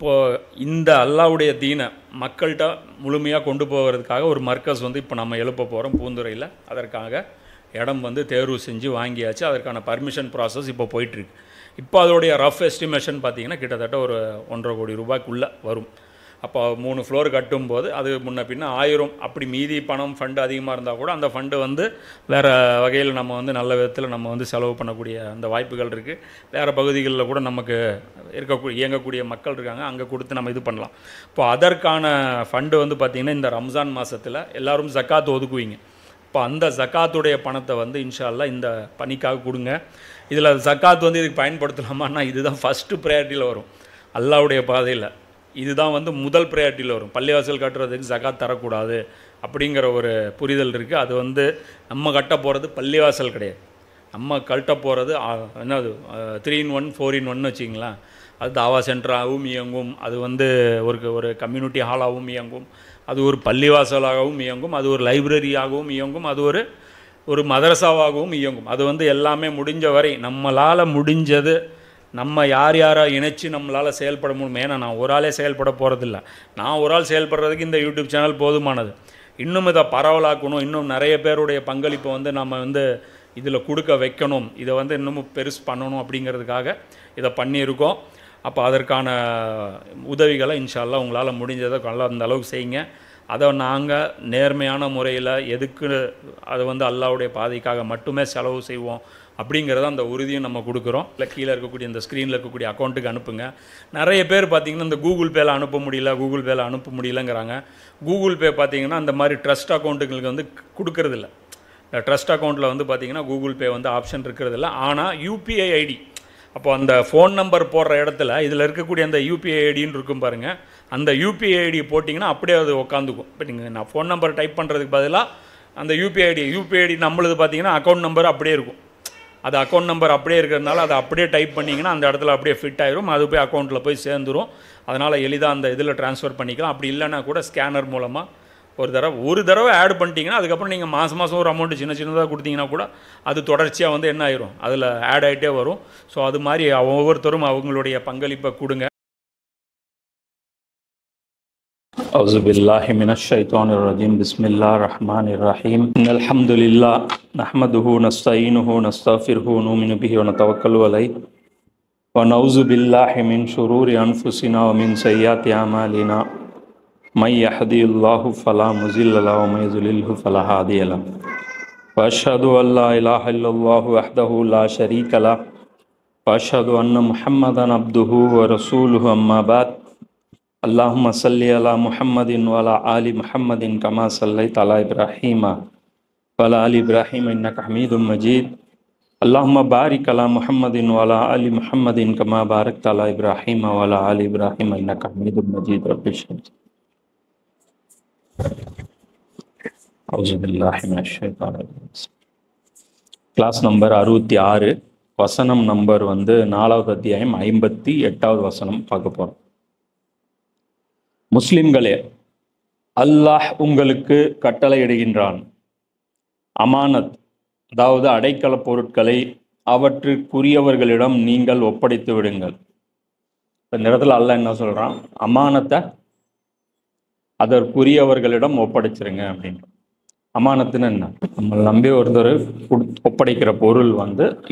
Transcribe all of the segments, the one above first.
இப்போது இந்த அல்லாவுடைய தீனை மக்கள்கிட்ட முழுமையாக கொண்டு போகிறதுக்காக ஒரு மர்க்கஸ் இப்போ நம்ம எழுப்ப போகிறோம் பூந்துறையில். அதற்காக இடம் தேர்வு செஞ்சு வாங்கியாச்சு. அதற்கான பர்மிஷன் ப்ராசஸ் இப்போ போயிட்டுருக்கு. இப்போ அதோடைய ரஃப் எஸ்டிமேஷன் பார்த்திங்கன்னா கிட்டத்தட்ட ஒரு 1.5 கோடி ரூபாய்க்குள்ளே வரும். அப்போ 3 ஃப்ளோர் கட்டும்போது அது முன்ன பின்ன 1000 அப்படி மீதி பணம் ஃபண்டு அதிகமாக இருந்தால் கூட அந்த ஃபண்டு வேறு வகையில் நம்ம நல்ல விதத்தில் நம்ம செலவு பண்ணக்கூடிய அந்த வாய்ப்புகள் இருக்குது. வேறு பகுதிகளில் கூட நமக்கு இயங்கக்கூடிய மக்கள் இருக்காங்க, அங்கே கொடுத்து நம்ம இது பண்ணலாம். இப்போ அதற்கான ஃபண்டு பார்த்திங்கன்னா இந்த ரம்ஜான் மாதத்தில் எல்லோரும் ஜக்காத் ஒதுக்குவீங்க. இப்போ அந்த ஜக்காத்துடைய பணத்தை இன்ஷா அல்லாஹ் இந்த பணிக்காக கொடுங்க. இதில் ஜக்காத் இதுக்கு பயன்படுத்தலாமான்னா இதுதான் ஃபஸ்ட்டு ப்ரையாரிட்டியில் வரும். அல்லாவுடைய பாதையில் இதுதான் முதல் ப்ரையாரிட்டியில் வரும். பள்ளிவாசல் கட்டுறதுக்கு ஜகாத் தரக்கூடாது அப்படிங்கிற ஒரு புரிதல் இருக்குது. அது நம்ம கட்ட போகிறது பள்ளிவாசல் கிடையாது. நம்ம கட்ட போகிறது என்னது 3-in-1 4-in-1 வச்சிங்களேன். அது தாவா சென்டராகவும் இயங்கும், அது ஒரு கம்யூனிட்டி ஹாலாகவும் இயங்கும், அது ஒரு பள்ளிவாசலாகவும் இயங்கும், அது ஒரு லைப்ரரியாகவும் இயங்கும், அது ஒரு மதரசாவாகவும் இயங்கும். அது எல்லாமே முடிஞ்ச வரை நம்மளால் முடிஞ்சது நம்ம யார் யாரை இணைச்சி நம்மளால் செயல்பட முடியும். ஏன்னா நான் ஒரு ஆளே செயல்பட போகிறதில்ல. நான் ஒரு ஆள் செயல்படுறதுக்கு இந்த யூடியூப் சேனல் போதுமானது. இன்னும் இதை பரவலாக்கணும், இன்னும் நிறைய பேருடைய பங்களிப்பை நம்ம இதில் கொடுக்க வைக்கணும், இதை இன்னமும் பெருசு பண்ணணும் அப்படிங்கிறதுக்காக இதை பண்ணியிருக்கோம். அப்போ அதற்கான உதவிகளை இன்ஷா அல்லாஹ் உங்களால் முடிஞ்சதை நல்லா அந்த அளவுக்கு செய்யுங்க. அதை நாங்கள் நேர்மையான முறையில் எதுக்கு அதை அல்லாஹ்வுடைய பாதைக்காக மட்டுமே செலவு செய்வோம் அப்படிங்கிறத அந்த உறுதியும் நம்ம கொடுக்குறோம். இல்லை கீழே இருக்கக்கூடிய இந்த ஸ்க்ரீனில் இருக்கக்கூடிய அக்கௌண்ட்டுக்கு அனுப்புங்க. நிறைய பேர் பார்த்திங்கன்னா இந்த கூகுள் பேயில் அனுப்ப முடியலங்கிறாங்க. கூகுள் பே பார்த்திங்கன்னா அந்த மாதிரி ட்ரஸ்ட் அக்கௌண்ட்டுங்களுக்கு கொடுக்கறதில்ல. ட்ரஸ்ட் அக்கௌண்ட்டில் பார்த்திங்கன்னா கூகுள் பே ஆப்ஷன் இருக்கிறதில்ல. ஆனால் யூபிஐ ஐடி, அப்போ அந்த ஃபோன் நம்பர் போடுற இடத்துல இதில் இருக்கக்கூடிய அந்த யூபிஐ ஐடின்னு இருக்கும் பாருங்கள். அந்த யூபிஐ ஐடி போட்டிங்கன்னா அப்படியே அது உட்காந்துக்கும். இப்போ நான் ஃபோன் நம்பர் டைப் பண்ணுறதுக்கு பதிலாக அந்த யூபிஐ ஐடி நம்மளுது பார்த்திங்கன்னா அக்கௌண்ட் நம்பர் அப்படியே இருக்கும். அது அக்கௌண்ட் நம்பர் அப்படியே இருக்கிறதுனால அதை அப்படியே டைப் பண்ணிங்கன்னா அந்த இடத்துல அப்படியே ஃபிட் ஆகிரும். அது போய் அக்கௌண்ட்டில் போய் சேர்ந்துடும். அதனால் எளிதாக அந்த இதில் ட்ரான்ஸ்ஃபர் பண்ணிக்கலாம். அப்படி இல்லைன்னா கூட ஸ்கேனர் மூலமாக ஒரு தடவை ஆட் பண்ணிட்டீங்கன்னா அதுக்கப்புறம் நீங்கள் மாதம் ஒரு அமௌண்ட்டு சின்னதாக கொடுத்தீங்கன்னா கூட அது தொடர்ச்சியாக என்ன ஆயிரும், அதில் ஆட் ஆகிட்டே வரும். ஸோ அது மாதிரி ஒவ்வொருத்தரும் அவங்களுடைய பங்களிப்பை கொடுங்க. أعوذ بالله من الشيطان الرجيم بسم الله الرحمن الرحيم إن الحمد لله نحمده ونستعينه ونستغفره ونؤمن به ونتوكل عليه ونعوذ بالله من شرور أنفسنا ومن سيئات أعمالنا من يهده الله فلا مضل له ومن يضلل فلا هادي له وأشهد أن لا إله إلا الله وحده لا شريك له وأشهد أن محمدا عبده ورسوله أما بعد اللهم صل على محمد وعلى آل محمد كما صليت على إبراهيم وعلى آل إبراهيم إنك حميد مجيد اللهم بارك على محمد وعلى آل محمد كما باركت على إبراهيم وعلى آل إبراهيم إنك حميد مجيد رب اشرح لي أعوذ بالله من الشيطان الرجيم கிளாஸ் நம்பர் 66 வசனம் நம்பர் 4வது அத்தியாயம் 58வது வசனம் பார்க்க போகிறோம். முஸ்லிம்களே, அல்லாஹ் உங்களுக்கு கட்டளையிடுகின்றான், அமானத் அதாவது அடைக்கல பொருட்களை அவற்றுக்குரியவர்களிடம் நீங்கள் ஒப்படைத்து விடுங்கள். இந்த இடத்துல அல்லாஹ் என்ன சொல்றான், அமானத்தை அதற்குரியவர்களிடம் ஒப்படைச்சிருங்க அப்படின்னு. அமானத்துன்னு என்ன, நம்ம நம்பி ஒருத்தர் ஒப்படைக்கிற பொருள்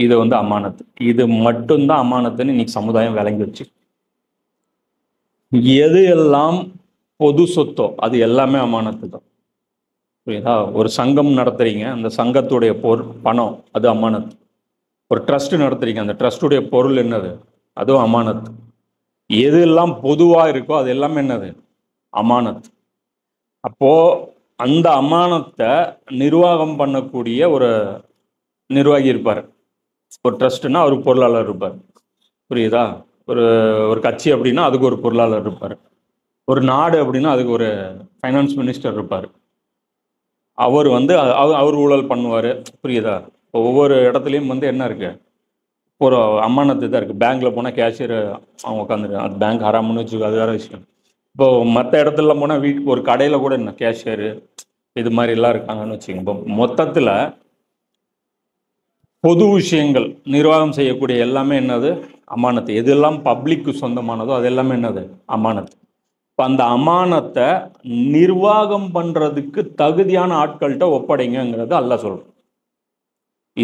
இது அமானத்து. இது மட்டும்தான் அமானத்துன்னு இன்னைக்கு சமுதாயம் விளங்கி வச்சு. எது எல்லாம் பொது சொத்தோ அது எல்லாமே அமானத்து தான். புரியுதா? ஒரு சங்கம் நடத்துறீங்க, அந்த சங்கத்துடைய பணம் அது அமானத்து. ஒரு ட்ரஸ்ட் நடத்துறீங்க, அந்த ட்ரஸ்டுடைய பொருள் என்னது, அதுவும் அமானத்து. எது எல்லாம் பொதுவாக இருக்கோ அது எல்லாமே என்னது, அமானத்து. அப்போ அந்த அமானத்தை நிர்வாகம் பண்ணக்கூடிய ஒரு நிர்வாகி இருப்பார். ஒரு ட்ரஸ்ட்னா ஒரு பொருளாளர் இருப்பார். புரியுதா? ஒரு கட்சி அப்படின்னா அதுக்கு ஒரு பொருளாளர் இருப்பார். ஒரு நாடு அப்படின்னா அதுக்கு ஒரு ஃபைனான்ஸ் மினிஸ்டர் இருப்பார். அவர் அவர் ஊழல் பண்ணுவார். புரியுதா? இப்போ ஒவ்வொரு இடத்துலையும் என்ன இருக்கு, ஒரு அமானத்து தான் இருக்குது. பேங்க்கில் போனால் கேஷியர் அவங்க உட்காந்துருக்காங்க, அது பேங்க் ஹராமுன்னு வச்சுக்கோ, அது வேறு விஷயம். இப்போ மற்ற இடத்துல போனால் வீட்டுக்கு ஒரு கடையில் கூட என்ன கேஷியரு இது மாதிரிலாம் இருக்காங்கன்னு வச்சுக்கோங்க. இப்போ மொத்தத்தில் பொது விஷயங்கள் நிர்வாகம் செய்யக்கூடிய எல்லாமே என்னது? அமானத்து. எதெல்லாம் பப்ளிக்கு சொந்தமானதோ அது எல்லாமே என்னது? அமானத்து. இப்போ அந்த அமானத்தை நிர்வாகம் பண்றதுக்கு தகுதியான ஆட்கள்கிட்ட ஒப்படைங்கிறது அல்லாஹ் சொல்றோம்.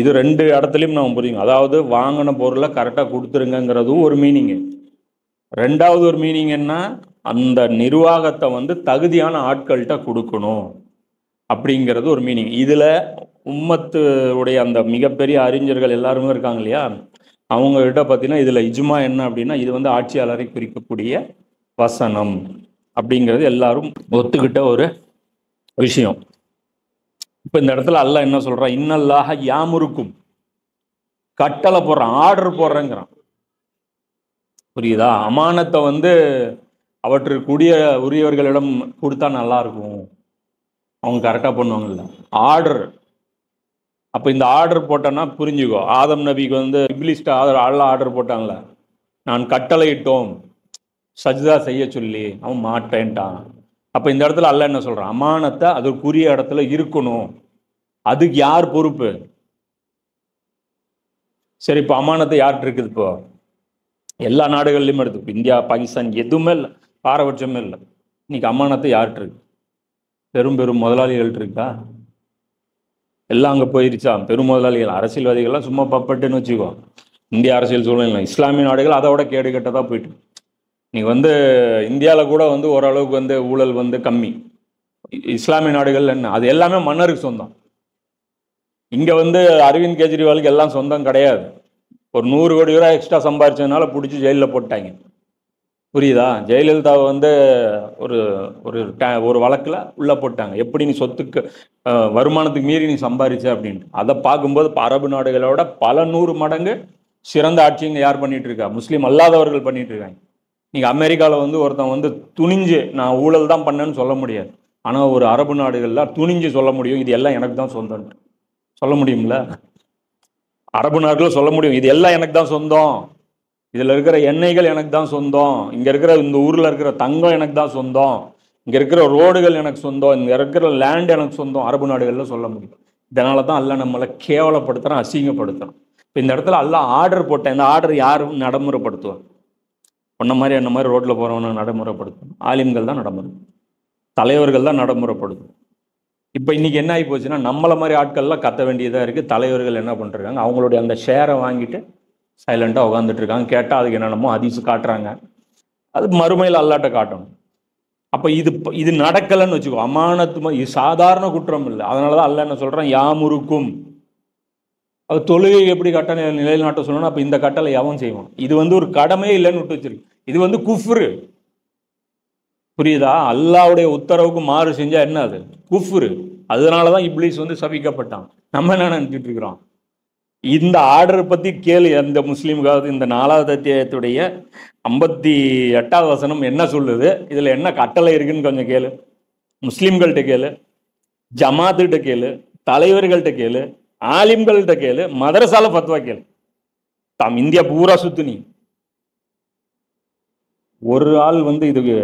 இது ரெண்டு இடத்துலையும் நம்ம புரியுங்க. அதாவது வாங்கின பொருளை கரெக்டாக கொடுத்துருங்கிறதும் ஒரு மீனிங்கு. ரெண்டாவது ஒரு மீனிங் என்ன? அந்த நிர்வாகத்தை வந்து தகுதியான ஆட்கள்கிட்ட கொடுக்கணும் அப்படிங்கிறது ஒரு மீனிங். இதில் உம்மத்து உடைய அந்த மிகப்பெரிய அறிஞர்கள் எல்லாருமே இருக்காங்க இல்லையா, அவங்ககிட்ட பார்த்தீங்கன்னா இதில் இஜ்மா என்ன அப்படின்னா, இது வந்து ஆட்சியாளரை குறிக்கக்கூடிய வசனம் அப்படிங்கிறது எல்லாரும் ஒத்துக்கிட்ட ஒரு விஷயம். இப்போ இந்த இடத்துல அல்லாஹ் என்ன சொல்றான்? இன்னல்லாஹ யாமுருக்கும், கட்டளை போடுறான், ஆர்டர் போடுறேங்கிறான். புரியுதா? அமானத்தை வந்து அவற்றுக்குரிய உரியவர்களிடம் கொடுத்தா நல்லா இருக்கும், அவங்க கரெக்டாக பண்ணுவாங்கல்ல. ஆர்டர். அப்போ இந்த ஆர்டர் போட்டோன்னா புரிஞ்சுக்கோ, ஆதம் நபிக்கு வந்து இப்லிஸ்ட் ஆர்டர் போட்டாங்களே, நான் கட்டளையிட்டோம் சஜ்தா செய்ய சொல்லி, அவன் மாட்டேன்ட்டான். அப்போ இந்த இடத்துல அல்லாஹ் என்ன சொல்கிறான்? அமானத்தை அதுக்குரிய இடத்துல இருக்கணும். அதுக்கு யார் பொறுப்பு? சரி, இப்போ அமானத்தை யார்கிட்ட இருக்குது? இப்போ எல்லா நாடுகள்லையும் எடுத்து, இந்தியா பாகிஸ்தான் எதுவுமே இல்லை, பாரபட்சமே இல்லை. இன்னைக்கு அமானத்தை யார்கிட்ட இருக்கு? பெரும் பெரும் முதலாளிகள்கிட்ட இருக்கா? எல்லாம் அங்கே போயிருச்சா? பெரும் முதலாளிகள், அரசியல்வாதிகள்லாம் சும்மா பப்பட்டுன்னு வச்சுக்கோ. இந்திய அரசியல் சூழ்நிலை, இஸ்லாமிய நாடுகள் அதை விட கேடு கெட்டதாக போயிட்டு. நீங்கள் வந்து இந்தியாவில் கூட வந்து ஓரளவுக்கு வந்து ஊழல் வந்து கம்மி. இஸ்லாமிய நாடுகள் என்ன, அது எல்லாமே மன்னருக்கு சொந்தம். இங்கே வந்து அரவிந்த் கெஜ்ரிவாலுக்கு எல்லாம் சொந்தம் கிடையாது. ஒரு 100 கோடி ரூபாய் எக்ஸ்ட்ரா சம்பாரிச்சதுனால பிடிச்சி ஜெயிலில் போட்டாங்க. புரியுதா? ஜெயலலிதாவை வந்து ஒரு ஒரு வழக்கில் உள்ளே போட்டாங்க. எப்படி நீ சொத்துக்கு வருமானத்துக்கு மீறி நீ சம்பாதிச்ச அப்படின்ட்டு. அதை பார்க்கும்போது அரபு நாடுகளோட பல 100 மடங்கு சிறந்த ஆட்சிங்க யார் பண்ணிட்டு இருக்கா? முஸ்லீம் அல்லாதவர்கள் பண்ணிட்டு இருக்காங்க. நீங்கள் அமெரிக்காவில் வந்து ஒருத்தன் வந்து துணிஞ்சு நான் ஊழல் தான் பண்ணேன்னு சொல்ல முடியாது. ஆனால் ஒரு அரபு நாடுகளில் துணிஞ்சு சொல்ல முடியும், இது எல்லாம் எனக்கு தான் சொந்தம் சொல்ல முடியும்ல. அரபு நாடுகளில் சொல்ல முடியும், இது எல்லாம் எனக்கு தான் சொந்தம், இதில் இருக்கிற எண்ணெய்கள் எனக்கு தான் சொந்தம், இங்கே இருக்கிற இந்த ஊரில் இருக்கிற தங்கம் எனக்கு தான் சொந்தம், இங்கே இருக்கிற ரோடுகள் எனக்கு சொந்தம், இங்கே இருக்கிற லேண்ட் எனக்கு சொந்தம். அரபு நாடுகளில் சொல்ல முடியும். இதனால தான் அல்லாஹ் நம்மளை கேவலப்படுத்துகிறான், அசிங்கப்படுத்துகிறான். இப்போ இந்த இடத்துல அல்லாஹ் ஆர்டர் போட்டேன். இந்த ஆர்டர் யாரும் நடைமுறைப்படுத்துவார்? பொண்ண மாதிரி என்ன மாதிரி ரோட்டில் போகிறவனை நடைமுறைப்படுத்தணும் ஆலிம்கள் தான் நடைமுறை, தலைவர்கள் தான் நடைமுறைப்படுத்தும். இப்போ இன்னைக்கு என்ன ஆகி போச்சுன்னா, நம்மளை மாதிரி ஆட்கள்லாம் கத்த வேண்டியதாக இருக்குது. தலைவர்கள் என்ன பண்ணிருக்காங்க? அவங்களுடைய அந்த ஷேரை வாங்கிட்டு சைலண்டாக உட்காந்துட்டு இருக்காங்க. கேட்டால் அதுக்கு என்னென்னமோ ஹதீஸ் காட்டுறாங்க. அது மறுமையில் அல்லாட்ட காட்டணும். அப்போ இது நடக்கலைன்னு வச்சுக்கோ, அமானத்து இது சாதாரண குற்றம் இல்லை. அதனால தான் அல்லாஹ் என்ன சொல்கிறான்? யாமுருக்கும். அது தொழுகை எப்படி கட்டளை நிலைநாட்ட சொல்லணும்? அப்போ இந்த கட்டளை எவன் செய்வான்? இது வந்து ஒரு கடமையே இல்லைன்னு விட்டு வச்சிருக்கு. இது வந்து குஃப்ரு. புரியுதா? அல்லாஹ்வுடைய உத்தரவுக்கு மாறு செஞ்சா என்ன? அது குஃப்ரு. அதனால தான் இப்லீஸ் வந்து சபிக்கப்பட்டான். நம்ம என்ன நினைச்சிட்டு இருக்கிறோம்? இந்த ஆர்டரை பற்றி கேளு அந்த முஸ்லீமுக்காவது. இந்த 4வது அத்தியாயத்துடைய 58வது வசனம் என்ன சொல்லுது? இதில் என்ன கட்டளை இருக்குன்னு கொஞ்சம் கேளு. முஸ்லீம்கள்கிட்ட கேளு, ஜமாத்துகிட்ட கேளு, தலைவர்கள்ட்ட கேளு, ஆலிம்கள்கிட்ட கேளு, மதரசால ஃபத்வா கேளு. இந்தியா பூரா சுத்துனி ஒரு ஆள் வந்து இதுக்கு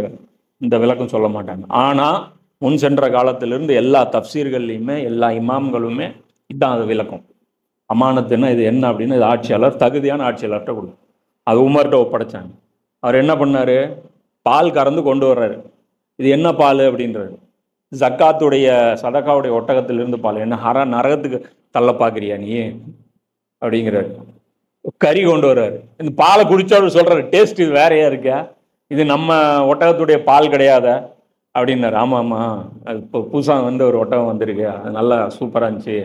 இந்த விளக்கம் சொல்ல மாட்டாங்க. ஆனால் முன் சென்ற காலத்திலிருந்து எல்லா தப்சீர்கள்லையுமே எல்லா இமாம்களுமே இதுதான் அது விளக்கம். அமானத்துன்னா இது என்ன அப்படின்னு, இது ஆட்சியாளர் தகுதியான ஆட்சியாளர்கிட்ட கொடுக்கும். அது உமர்கிட்ட ஒப்படைச்சாங்க. அவர் என்ன பண்ணார்? பால் கறந்து கொண்டு வர்றாரு. இது என்ன பால் அப்படின்றாரு. ஜக்காத்துடைய சதக்காவுடைய ஒட்டகத்திலிருந்து பால். என்ன நரகத்துக்கு தள்ள பார்க்குறியா நீ அப்படிங்கிறாரு. கறி கொண்டு வர்றாரு. இந்த பாலை குடிச்சா அவர் சொல்கிறாரு, டேஸ்ட் இது வேறையா இருக்கா, இது நம்ம ஒட்டகத்துடைய பால் கிடையாத அப்படின்னாரு. ஆமாம் ஆமாம், அது இப்போ புதுசாக வந்து ஒரு ஒட்டகம் வந்திருக்கு, அது நல்லா சூப்பராக இருந்துச்சு,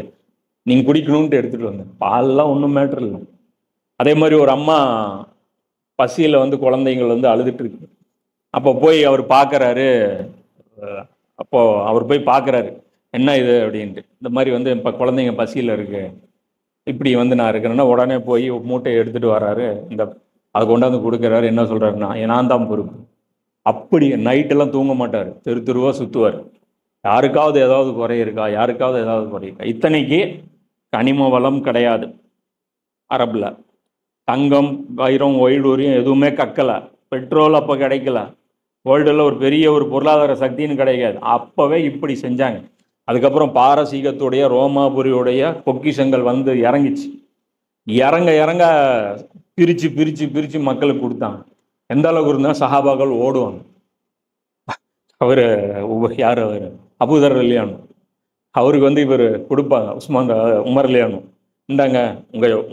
நீங்கள் குடிக்கணும்ன்ட்டு எடுத்துகிட்டு வந்தேன். பால்லாம் ஒன்றும் மேட்ரு இல்லை. அதே மாதிரி ஒரு அம்மா பசியில் வந்து குழந்தைங்கள் வந்து அழுதுட்டு இருக்கு. அப்போ போய் அவர் பார்க்குறாரு. அப்போது அவர் போய் பார்க்குறாரு, என்ன இது அப்படின்ட்டு. இந்த மாதிரி வந்து இப்போ குழந்தைங்க பசியில் இருக்கு, இப்படி வந்து நான் இருக்கிறேன்னா உடனே போய் மூட்டையை எடுத்துகிட்டு வர்றாரு. அதை கொண்டாந்து கொடுக்குறாரு. என்ன சொல்கிறாருன்னா, நான் தான் பொறுப்பு. அப்படி நைட்டெல்லாம் தூங்க மாட்டார், தெருவாக சுற்றுவார். யாருக்காவது ஏதாவது குறை இருக்கா, யாருக்காவது ஏதாவது குறை இருக்கா. இத்தனைக்கு கனிம வளம் கிடையாது அரபில். தங்கம் வைரம் ஒயிடூரியம் எதுவுமே கக்கலை. பெட்ரோல் அப்போ கிடைக்கல. வேர்ல்டில் ஒரு பெரிய ஒரு பொருளாதார சக்தின்னு கிடைக்காது. அப்போவே இப்படி செஞ்சாங்க. அதுக்கப்புறம் பாரசீகத்துடைய ரோமாபுரியுடைய பொக்கிஷங்கள் வந்து இறங்கிச்சு. இறங்க இறங்க பிரித்து பிரித்து பிரித்து மக்களுக்கு கொடுத்தாங்க. எந்த அளவுக்கு இருந்தால் சஹாபாக்கள் ஓடுவாங்க. அவர் யார் அவர் அபூதர் இல்லையானு அவருக்கு வந்து இவர் கொடுப்பாங்க. உமர் இல்லையானு, இந்தாங்க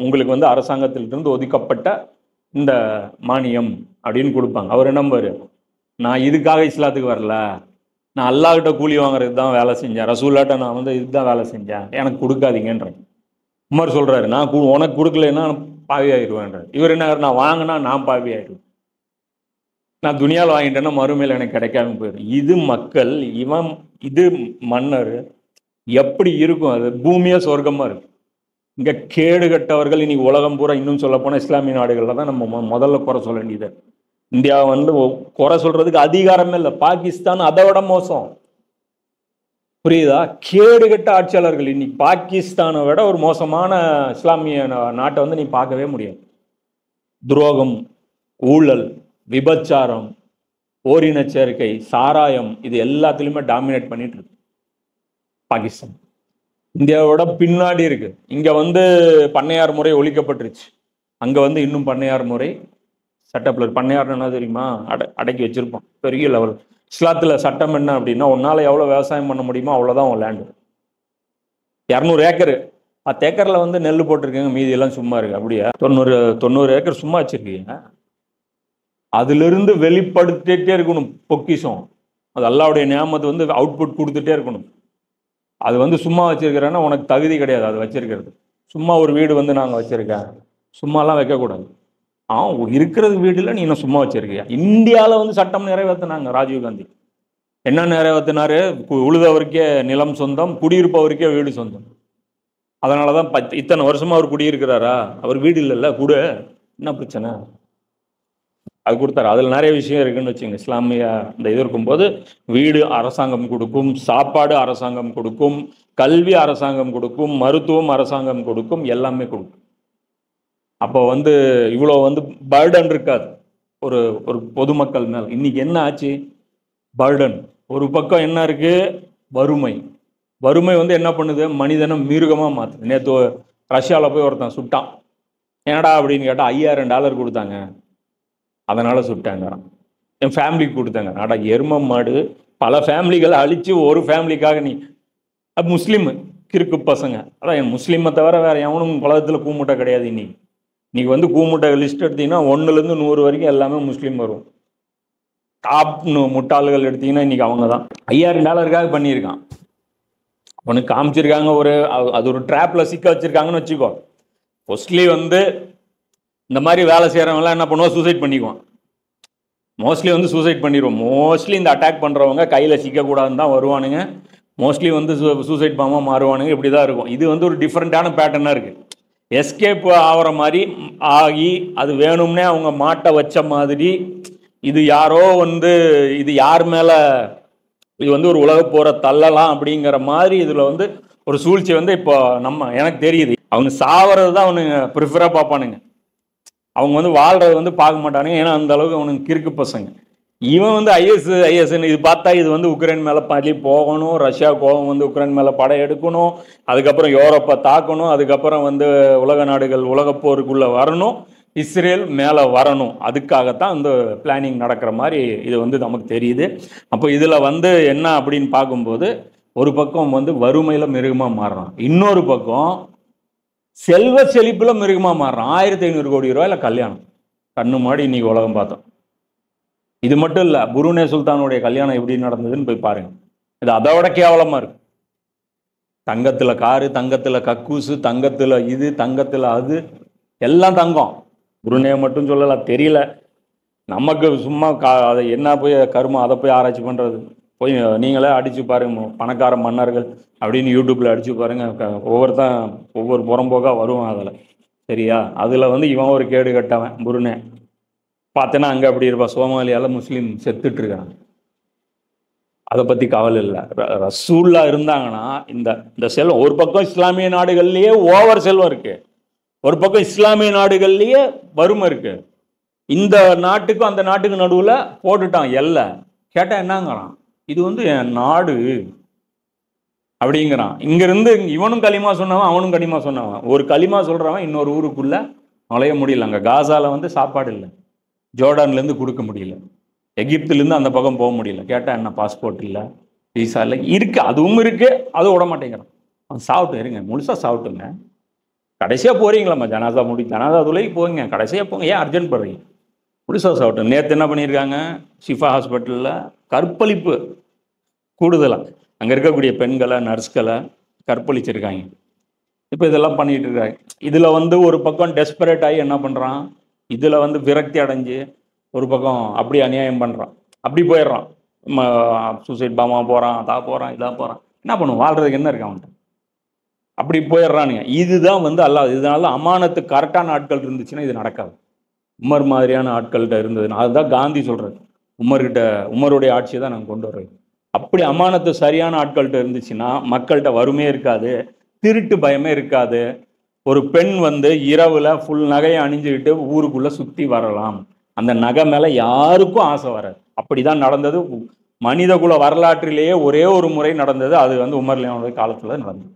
உங்களுக்கு வந்து அரசாங்கத்திலிருந்து ஒதுக்கப்பட்ட இந்த மானியம் அப்படின்னு கொடுப்பாங்க. அவர் என்னம்பாரு, நான் இதுக்காக இஸ்லாத்துக்கு வரல, நான் அல்லாஹ்கிட்ட கூலி வாங்குறதுக்கு தான் வேலை செஞ்சேன், ரசூல்லாட்ட நான் வந்து இதுதான் வேலை செஞ்சேன், எனக்கு கொடுக்காதீங்கன்ற. உமர் சொல்றாரு, நான் உனக்கு கொடுக்கலன்னா பாவி ஆயிடுவேன்ற. இவர் என்ன, நான் வாங்கினா நான் பாவி ஆயிடுவேன், நான் துணியால் வாங்கிட்டேன்னா மறுமையில் எனக்கு கிடைக்காம போயிடும். இது மக்கள், இவன் இது மன்னர், எப்படி இருக்கும் அது? பூமியே சொர்க்கமா இருக்கு. இங்க கேடு கட்டவர்கள் இன்னைக்கு உலகம் பூரா, இன்னும் சொல்ல போனால் இஸ்லாமிய நாடுகள்ல தான் நம்ம முதல்ல குறை சொல்ல வேண்டியது. இந்தியா வந்து குறை சொல்றதுக்கு அதிகாரமே இல்லை. பாகிஸ்தான் அதை விட மோசம், புரியுதா? கேடு கட்ட ஆட்சியாளர்கள். இன்னைக்கு பாகிஸ்தானை விட ஒரு மோசமான இஸ்லாமிய நாட்டை வந்து நீ பார்க்கவே முடியாது. துரோகம், ஊழல், விபச்சாரம், ஓரின சேர்க்கை, சாராயம், இது எல்லாத்துலயுமே டாமினேட் பண்ணிட்டு இருக்கு பாகிஸ்தான். இந்தியாவோட பின்னாடி இருக்கு. இங்க வந்து பண்ணையார் முறை ஒழிக்கப்பட்டுருச்சு, அங்க வந்து இன்னும் பண்ணையார் முறை சட்டப்பில். பண்ணையார் என்ன தெரியுமா? அடக்கி வச்சிருப்போம் பெரிய லெவல். இஸ்லாத்துல சட்டம் என்ன அப்படின்னா, உன்னால எவ்வளவு விவசாயம் பண்ண முடியுமோ அவ்வளவுதான் உன் லேண்டு. 200 ஏக்கர், 10 ஏக்கர்ல வந்து நெல் போட்டிருக்கீங்க, மீதி எல்லாம் சும்மா இருக்கு. அப்படியா? 90 ஏக்கர் சும்மா வச்சிருக்கீங்க. அதுல இருந்து வெளிப்படுத்திட்டே இருக்கணும் பொக்கிஷம். அது அல்லாஹ்வுடைய நியாமத்து வந்து அவுட்புட் கொடுத்துட்டே இருக்கணும். அது வந்து சும்மா வச்சிருக்கிறேன்னா உனக்கு தகுதி கிடையாது அது வச்சிருக்கிறது. சும்மா ஒரு வீடு வந்து நாங்கள் வச்சிருக்கேன், சும்மாலாம் வைக்கக்கூடாது. இருக்கிறது வீடுல நீ இன்னும் சும்மா வச்சிருக்கியா? இந்தியாவில் வந்து சட்டம் நிறைவேற்றினாங்க ராஜீவ்காந்தி. என்ன நிறைவேற்றினாரு? உழுதவருக்கே நிலம் சொந்தம், குடியிருப்பவருக்கே வீடு சொந்தம். அதனாலதான் இத்தனை வருஷமா அவர் குடியிருக்கிறாரா? அவர் வீடு இல்லைல்ல, கூட என்ன பிரச்சனை? அது கொடுத்தாரு. அதில் நிறைய விஷயம் இருக்குன்னு வச்சுங்க. இஸ்லாமிய இந்த இது இருக்கும்போது வீடு அரசாங்கம் கொடுக்கும், சாப்பாடு அரசாங்கம் கொடுக்கும், கல்வி அரசாங்கம் கொடுக்கும், மருத்துவம் அரசாங்கம் கொடுக்கும், எல்லாமே கொடுக்கும். அப்போ வந்து இவ்வளோ வந்து பர்டன் இருக்காது ஒரு ஒரு பொதுமக்கள் மேல். இன்னைக்கு என்ன ஆச்சு? பர்டன். ஒரு பக்கம் என்ன இருக்கு? வறுமை. வறுமை வந்து என்ன பண்ணுது? மனிதனை மிருகமாக மாற்றுது. நேற்று ரஷ்யாவில் போய் ஒருத்தன் சுட்டான். என்னடா அப்படின்னு கேட்டால் $5000 கொடுத்தாங்க, அதனால சுட்டாங்க. என் ஃபேமிலிக்கு கொடுத்தாங்க. நாடா எரும மாடு. பல ஃபேமிலிகளை அழிச்சு ஒரு ஃபேமிலிக்காக நீ முஸ்லீம் கிறுக்கு பசங்க. அதான் என் முஸ்லீமை தவிர வேற எவனும் உலகத்தில் கூமுட்டை கிடையாது. இன்னைக்கு வந்து கூமுட்டை லிஸ்ட் எடுத்தீங்கன்னா 1லேருந்து 100 வரைக்கும் எல்லாமே முஸ்லீம் வரும். டாப் முட்டாள்கள் எடுத்தீங்கன்னா இன்னைக்கு அவங்க தான். $5000 பண்ணியிருக்கான். உனக்கு காமிச்சிருக்காங்க ஒரு, அது ஒரு ட்ராப்ல சிக்க வச்சிருக்காங்கன்னு வச்சுக்கோ. மோஸ்ட்லி வந்து இந்த மாதிரி வேலை செய்கிறவங்களாம் என்ன பண்ணுவோம்? சூசைட் பண்ணிக்குவான். மோஸ்ட்லி வந்து சூசைட் பண்ணிடுவோம். மோஸ்ட்லி இந்த அட்டாக் பண்ணுறவங்க கையில் சிக்கக்கூடாதுன்னு தான் வருவானுங்க. மோஸ்ட்லி வந்து சூசைட் பாமாக மாறுவானுங்க. இப்படி தான் இருக்கும். இது வந்து ஒரு டிஃப்ரெண்ட்டான பேட்டர்னாக இருக்குது. எஸ்கேப் ஆகிற மாதிரி ஆகி, அது வேணும்னே அவங்க மாட்ட வச்ச மாதிரி. இது யாரோ வந்து, இது யார் மேலே, இது வந்து ஒரு உலக போற தள்ளலாம் அப்படிங்கிற மாதிரி இதில் வந்து ஒரு சூழ்ச்சி வந்து இப்போ எனக்கு தெரியுது. அவங்க சாவறது தான் அவனுங்க ப்ரிஃபராக பார்ப்பானுங்க. அவங்க வந்து வாழ்றது வந்து பார்க்க மாட்டானுங்க. ஏன்னா அந்த அளவுக்கு அவனுக்கு கிறுக்கு பசங்க. இவன் வந்து ஐஎஸ்ன்னு இது பார்த்தா இது வந்து உக்ரைன் மேலே பள்ளி போகணும், ரஷ்யா கோபம் வந்து உக்ரைன் மேலே படை எடுக்கணும், அதுக்கப்புறம் யூரோப்பை தாக்கணும், அதுக்கப்புறம் வந்து உலக நாடுகள் உலகப்போருக்குள்ளே வரணும், இஸ்ரேல் மேலே வரணும். அதுக்காகத்தான் இந்த பிளானிங் நடக்கிற மாதிரி இது வந்து நமக்கு தெரியுது. அப்போ இதில் வந்து என்ன அப்படின்னு பார்க்கும்போது, ஒரு பக்கம் வந்து வறுமையில் மிருகமாக மாறுறான், இன்னொரு பக்கம் செல்வ செழிப்புல மிருகமா மாறுறான். 1500 கோடி ரூபாயில கல்யாணம். கண்ணு மாடி இன்னைக்கு உலகம் பார்த்தோம். இது மட்டும் இல்ல, புருனே சுல்தானுடைய கல்யாணம் எப்படி நடந்ததுன்னு போய் பாருங்க. இது அதோட கேவலமா இருக்கு. தங்கத்துல காரு, தங்கத்துல கக்கூசு, தங்கத்துல இது, தங்கத்துல அது, எல்லாம் தங்கம். புருனே மட்டும் சொல்லலாம், தெரியல நமக்கு. சும்மா அதை என்ன போய் கருமம், அதை போய் ஆராய்ச்சி பண்றது? போய் நீங்களே அடிச்சு பாருங்க, பணக்கார மன்னர்கள் அப்படின்னு யூடியூப்ல அடிச்சு பாருங்க. ஒவ்வொரு புறம்போக்கா வருவான் அதில். சரியா? அதில் வந்து இவன் ஒரு கேடு கட்டவன் புருனே. பார்த்தேன்னா அங்கே அப்படி இருப்பா, சோமாலியால முஸ்லீம் செத்துட்டு இருக்காங்க. அதை பற்றி கவலை இல்லை. ரசூல்லா இருந்தாங்கன்னா இந்த செல்வம், ஒரு பக்கம் இஸ்லாமிய நாடுகள்லேயே ஓவர் செல்வம் இருக்கு, ஒரு பக்கம் இஸ்லாமிய நாடுகள்லேயே வறுமை இருக்கு. இந்த நாட்டுக்கும் அந்த நாட்டுக்கு நடுவில் போட்டுட்டான் எல்லை. கேட்டால் என்னங்கிறான்? இது வந்து என் நாடு, அப்படிங்கிறான். இங்கிருந்து இவனும் களிமா சொன்னவன், அவனும் களிமா சொன்னவன். ஒரு களிமா சொல்றவன் இன்னொரு ஊருக்குள்ள நுழைய முடியல. அங்கே காசால வந்து சாப்பாடு இல்லை, ஜோர்டான்லேருந்து கொடுக்க முடியல, எகிப்துலேருந்து அந்த பக்கம் போக முடியல. கேட்டால் என்ன பாஸ்போர்ட் இல்லை, விசா இல்லை, இருக்கு, அதுவும் இருக்கு, அதுவும் விட மாட்டேங்கிறான். அவன் சாப்பிட்டு இருங்க, முழுசாக சாப்பிட்டுங்க, கடைசியாக போறீங்களாம்மா, ஜனாதா துளைக்கு போங்க, கடைசியாக போங்க, ஏன் அர்ஜென்ட் படுறீங்க, முழுசாக சாப்பிட்டு. நேற்று என்ன பண்ணியிருக்காங்க, ஷிஃபா ஹாஸ்பிட்டலில் கற்பழிப்பு கூடுதலாக அங்கே இருக்கக்கூடிய பெண்களை, நர்ஸ்களை கற்பழிச்சிருக்காங்க. இப்போ இதெல்லாம் பண்ணிட்டு இருக்காங்க. இதில் வந்து ஒரு பக்கம் டெஸ்பரேட் ஆகி என்ன பண்ணுறான், இதில் வந்து விரக்தி அடைஞ்சு ஒரு பக்கம் அப்படி அநியாயம் பண்ணுறான், அப்படி போயிடுறான், சூசைட் பாமா போகிறான், போகிறான், இதாக போகிறான். என்ன பண்ணுவோம், வாழ்றதுக்கு என்ன இருக்கு அவன்கிட்ட, அப்படி போயிடுறானுங்க. இதுதான் வந்து அல்லாஹ். இதனால அமானத்து கரெக்டான ஆட்கள் இருந்துச்சுன்னா இது நடக்காது. உமர் மாதிரியான ஆட்கள்கிட்ட இருந்ததுன்னா, அதுதான் காந்தி சொல்கிறது, உமருடைய ஆட்சியை தான் நாங்கள் கொண்டு வர்றது. அப்படி அமானத்து சரியான ஆட்கள்கிட்ட இருந்துச்சுன்னா மக்கள்கிட்ட வறுமையே இருக்காது, திருட்டு பயமே இருக்காது. ஒரு பெண் வந்து இரவுல ஃபுல் நகையை அணிஞ்சுக்கிட்டு ஊருக்குள்ள சுற்றி வரலாம், அந்த நகை மேலே யாருக்கும் ஆசை வராது. அப்படிதான் நடந்தது மனித குல வரலாற்றிலேயே ஒரே ஒரு முறை நடந்தது, அது வந்து உமர்லியானுடைய காலத்தில் நடந்தது.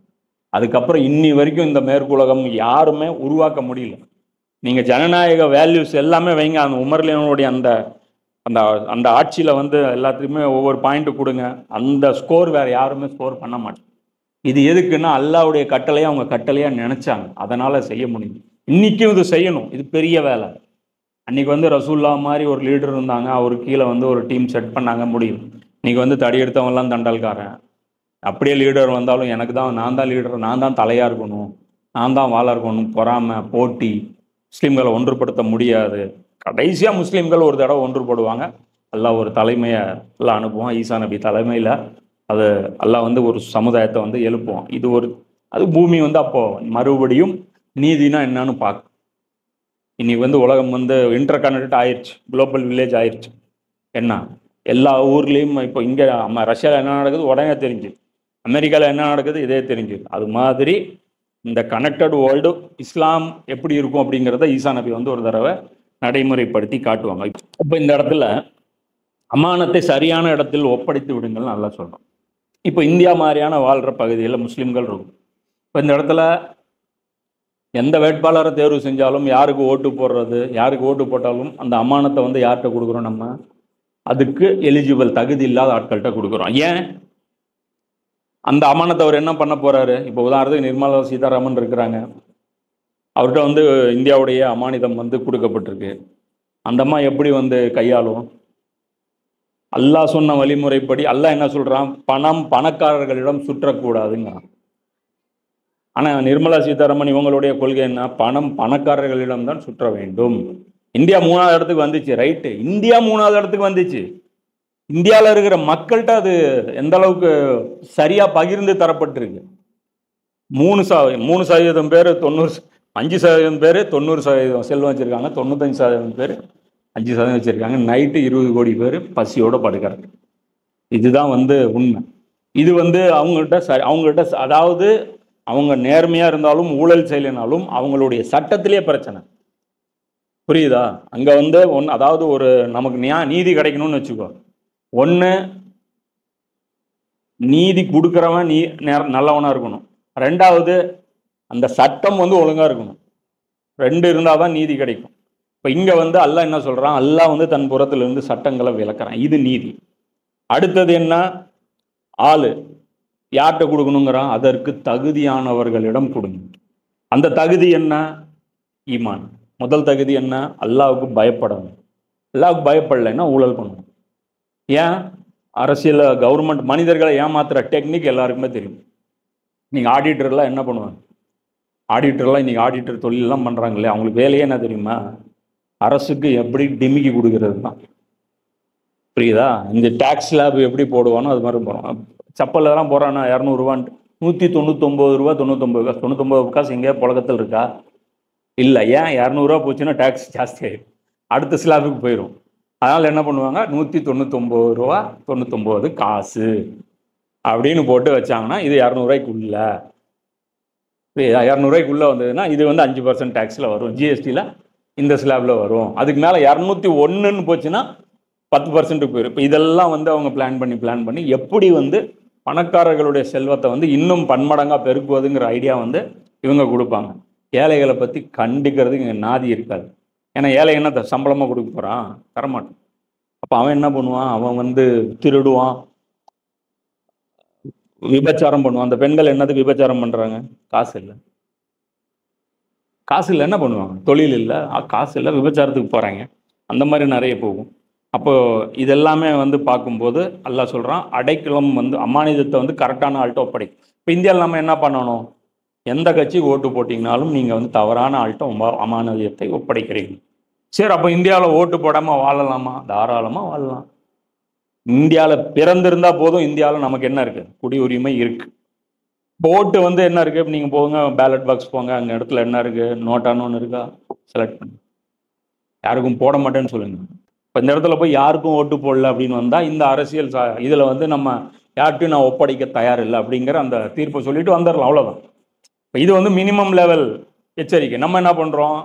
அதுக்கப்புறம் இன்னி வரைக்கும் இந்த மேற்குலகம் யாருமே உருவாக்க முடியல. நீங்கள் ஜனநாயக வேல்யூஸ் எல்லாமே வைங்க, அந்த உமர்லியானுடைய அந்த அந்த அந்த ஆட்சியில் வந்து எல்லாத்துக்குமே ஒவ்வொரு பாயிண்ட்டு கொடுங்க, அந்த ஸ்கோர் வேறு யாருமே ஸ்கோர் பண்ண மாட்டேன். இது எதுக்குன்னா அல்லாவுடைய கட்டளையை அவங்க கட்டளையாக நினச்சாங்க, அதனால் செய்ய முடியும். இன்றைக்கும் இது செய்யணும், இது பெரிய வேலை. அன்றைக்கி வந்து ரசூல்லா மாதிரி ஒரு லீடர் இருந்தாங்க, அவர் கீழே வந்து ஒரு டீம் செட் பண்ணாங்க, முடியும். இன்றைக்கி வந்து தடி எடுத்தவங்கலாம் தண்டல்காரன். அப்படியே லீடர் வந்தாலும் எனக்கு தான், நான் தான் லீடர், நான் தான் தலையாக இருக்கணும், நான் தான் வாழ இருக்கணும், பொறாமை, போட்டி, முஸ்லீம்களை ஒன்றுபடுத்த முடியாது. கடைசியாக முஸ்லீம்கள் ஒரு தடவை ஒன்றுபடுவாங்க, அல்லாஹ் ஒரு தலைமையை எல்லாம் அனுப்புவான், ஈசா நபி தலைமையில். அது அல்லாஹ் வந்து ஒரு சமுதாயத்தை வந்து எழுப்புவான். இது ஒரு அது பூமி வந்து அப்போது மறுபடியும் நீதினா என்னன்னு பார்க்க. இன்னைக்கு வந்து உலகம் வந்து இன்டர் கனெக்ட் ஆயிடுச்சு, குளோபல் வில்லேஜ் ஆயிடுச்சு. என்ன எல்லா ஊர்லேயும் இப்போ இங்கே ரஷ்யாவில் என்ன நடக்குது உடனே தெரிஞ்சு, அமெரிக்காவில் என்ன நடக்குது இதே தெரிஞ்சு. அது மாதிரி இந்த கனெக்டட் வேர்ல்டு இஸ்லாம் எப்படி இருக்கும் அப்படிங்கிறத ஈசா நபி வந்து ஒரு தடவை நடைமுறைப்படுத்தி காட்டுவாங்க. இப்போ இந்த இடத்துல அமானத்தை சரியான இடத்தில் ஒப்படைத்து விடுங்கள் நல்லா சொல்கிறோம். இப்போ இந்தியா மாதிரியான வாழ்கிற பகுதியில் முஸ்லீம்கள் இருக்கும். இப்போ இந்த இடத்துல எந்த வேட்பாளரை தேர்வு செஞ்சாலும், யாருக்கு ஓட்டு போடுறது, யாருக்கு ஓட்டு போட்டாலும் அந்த அமானத்தை வந்து யார்கிட்ட கொடுக்குறோம், நம்ம அதுக்கு எலிஜிபிள் தகுதி இல்லாத ஆட்கள்கிட்ட கொடுக்குறோம். ஏன் அந்த அமானத்தை அவர் என்ன பண்ண போறாரு? இப்போ உதாரணத்துக்கு நிர்மலா சீதாராமன் இருக்கிறாங்க, அவர்கிட்ட வந்து இந்தியாவுடைய அமானிதம் வந்து கொடுக்கப்பட்டிருக்கு. அந்த அம்மா எப்படி வந்து கையாளும்? அல்லாஹ் சொன்ன வழிமுறைப்படி அல்லாஹ் என்ன சொல்றான், பணம் பணக்காரர்களிடம் சுற்றக்கூடாதுங்கிறான். ஆனால் நிர்மலா சீதாராமன் இவங்களுடைய கொள்கை என்ன, பணம் பணக்காரர்களிடம் தான் சுற்ற வேண்டும். இந்தியா 3வது இடத்துக்கு வந்துச்சு, ரைட்டு, இந்தியா 3வது இடத்துக்கு வந்துச்சு. இந்தியாவில் இருக்கிற மக்கள்கிட்ட அது எந்த அளவுக்கு சரியா பகிர்ந்து தரப்பட்டிருக்கு. 3% பேர் 5% பேர் 90% செல்வம் வச்சிருக்காங்க, 95% பேர் 5% வச்சிருக்காங்க. நைட்டு 20 கோடி பேர் பசியோட படுக்கிறாங்க. இதுதான் வந்து உண்மை. இது வந்து அவங்கள்ட்ட அதாவது அவங்க நேர்மையா இருந்தாலும் ஊழல் செய்யலைனாலும் அவங்களுடைய சட்டத்திலே பிரச்சனை, புரியுதா? அங்க வந்து அதாவது ஒரு நமக்கு நீதி கிடைக்கணும்னு வச்சுக்கோ, ஒன்று நீதி கொடுக்குறவன் நல்லவனா இருக்கணும், 2வது அந்த சட்டம் வந்து ஒழுங்கா இருக்கணும். 2 இருந்தால் தான் நீதி கிடைக்கும். இப்போ இங்கே வந்து அல்லாஹ் என்ன சொல்கிறான், அல்லாஹ் வந்து தன் புறத்திலிருந்து சட்டங்களை விளக்குறான், இது நீதி. அடுத்தது என்ன, ஆளு யார்கிட்ட கொடுக்கணுங்கிறான், அதற்கு தகுதியானவர்களிடம் கொடுங்க. அந்த தகுதி என்ன, ஈமான். முதல் தகுதி என்ன, அல்லாஹ்வுக்கு பயப்படணும். அல்லாஹ்வுக்கு பயப்படலைன்னா ஊழல் பண்ணணும். ஏன், அரசியல் கவர்மெண்ட் மனிதர்களை ஏமாத்துற டெக்னிக் எல்லாருக்குமே தெரியும். நீங்கள் ஆடிட்டர்லாம் என்ன பண்ணுவாங்க, ஆடிட்டர்லாம் இன்றைக்கி ஆடிட்டர் தொழிலெலாம் பண்ணுறாங்களே, அவங்களுக்கு வேலையே என்ன தெரியுமா, அரசுக்கு எப்படி டிமிக்கி கொடுக்கறது தான், புரியுதா? இந்த டேக்ஸ் ஸ்லாப் எப்படி போடுவானோ அது மாதிரி போகிறோம். செப்பல்லாம் போகிறான்னா 200 ரூபான்ட்டு 199 ரூபா 99 காசு எங்கேயா புழக்கத்தில் இருக்கா? இல்லை. ஏன், 200 ரூபா போச்சுன்னா டேக்ஸ் ஜாஸ்தி ஆகிடும், அடுத்த ஸ்லாபுக்கு போயிடும். அதனால் என்ன பண்ணுவாங்க, 199 ரூபா 99 காசு அப்படின்னு போட்டு வச்சாங்கன்னா இது 200 ரூபாய்க்குள்ள, 200 ரூபாய்க்குள்ளே வந்ததுன்னா இது வந்து 5% டேக்ஸில் வரும், ஜிஎஸ்டியில் இந்த ஸ்லாபில் வரும். அதுக்கு மேலே 201ன்னு போச்சுன்னா 10% போயிடும். இப்போ இதெல்லாம் வந்து அவங்க பிளான் பண்ணி எப்படி வந்து பணக்காரர்களுடைய செல்வத்தை வந்து இன்னும் பன்மடங்காக பெருக்குவதுங்கிற ஐடியா வந்து இவங்க கொடுப்பாங்க. ஏழைகளை பற்றி கண்டிக்கிறதுக்கு இங்கே நாதி இருக்காது. ஏன்னா ஏழை என்ன சம்பளமாக கொடுக்க போகிறான்? தரமாட்டான். அப்போ அவன் என்ன பண்ணுவான்? அவன் வந்து திருடுவான், விபச்சாரம் பண்ணுவான். அந்த பெண்கள் என்னதுக்கு விபச்சாரம் பண்ணுறாங்க? காசு இல்லை. காசு இல்லை என்ன பண்ணுவாங்க? தொழில் இல்லை, காசு இல்லை, விபச்சாரத்துக்கு போகிறாங்க. அந்த மாதிரி நிறைய போகும். அப்போது இதெல்லாமே வந்து பார்க்கும்போது அல்லாஹ் சொல்கிறான், அடைக்கலம் வந்து அமானிதத்தை வந்து கரெக்டான ஆள்கிட்ட ஒப்படைக்கும். இப்போ இந்தியாவில் நம்ம என்ன பண்ணணும்? எந்த கட்சிக்கு ஓட்டு போட்டிங்கனாலும் நீங்கள் வந்து தவறான ஆள்கிட்ட அமானிதத்தை ஒப்படைக்கிறீங்க. சரி, அப்போ இந்தியாவில் ஓட்டு போடாமல் வாழலாமா? தாராளமாக வாழலாம். இந்தியாவில் பிறந்திருந்தால் போதும். இந்தியாவில் நமக்கு என்ன இருக்குது? குடியுரிமை இருக்குது. ஓட்டு வந்து என்ன இருக்குது? நீங்கள் போங்க, பேலட் பாக்ஸ் போங்க, அங்கே இடத்துல என்ன இருக்குது? நோட்டான்னு ஒன்று இருக்கா? செலக்ட் பண்ணி யாருக்கும் போட மாட்டேன்னு சொல்லுங்கள். இப்போ இந்த இடத்துல போய் யாருக்கும் ஓட்டு போடல அப்படின்னு வந்தால் இந்த அரசியல் இதில் வந்து நம்ம யார்கிட்டையும் நான் ஒப்படைக்க தயார் இல்லை அப்படிங்கிற அந்த தீர்ப்பை சொல்லிட்டு வந்துடலாம், அவ்வளோதான். இப்போ இது வந்து மினிமம் லெவல் எச்சரிக்கை. நம்ம என்ன பண்ணுறோம்?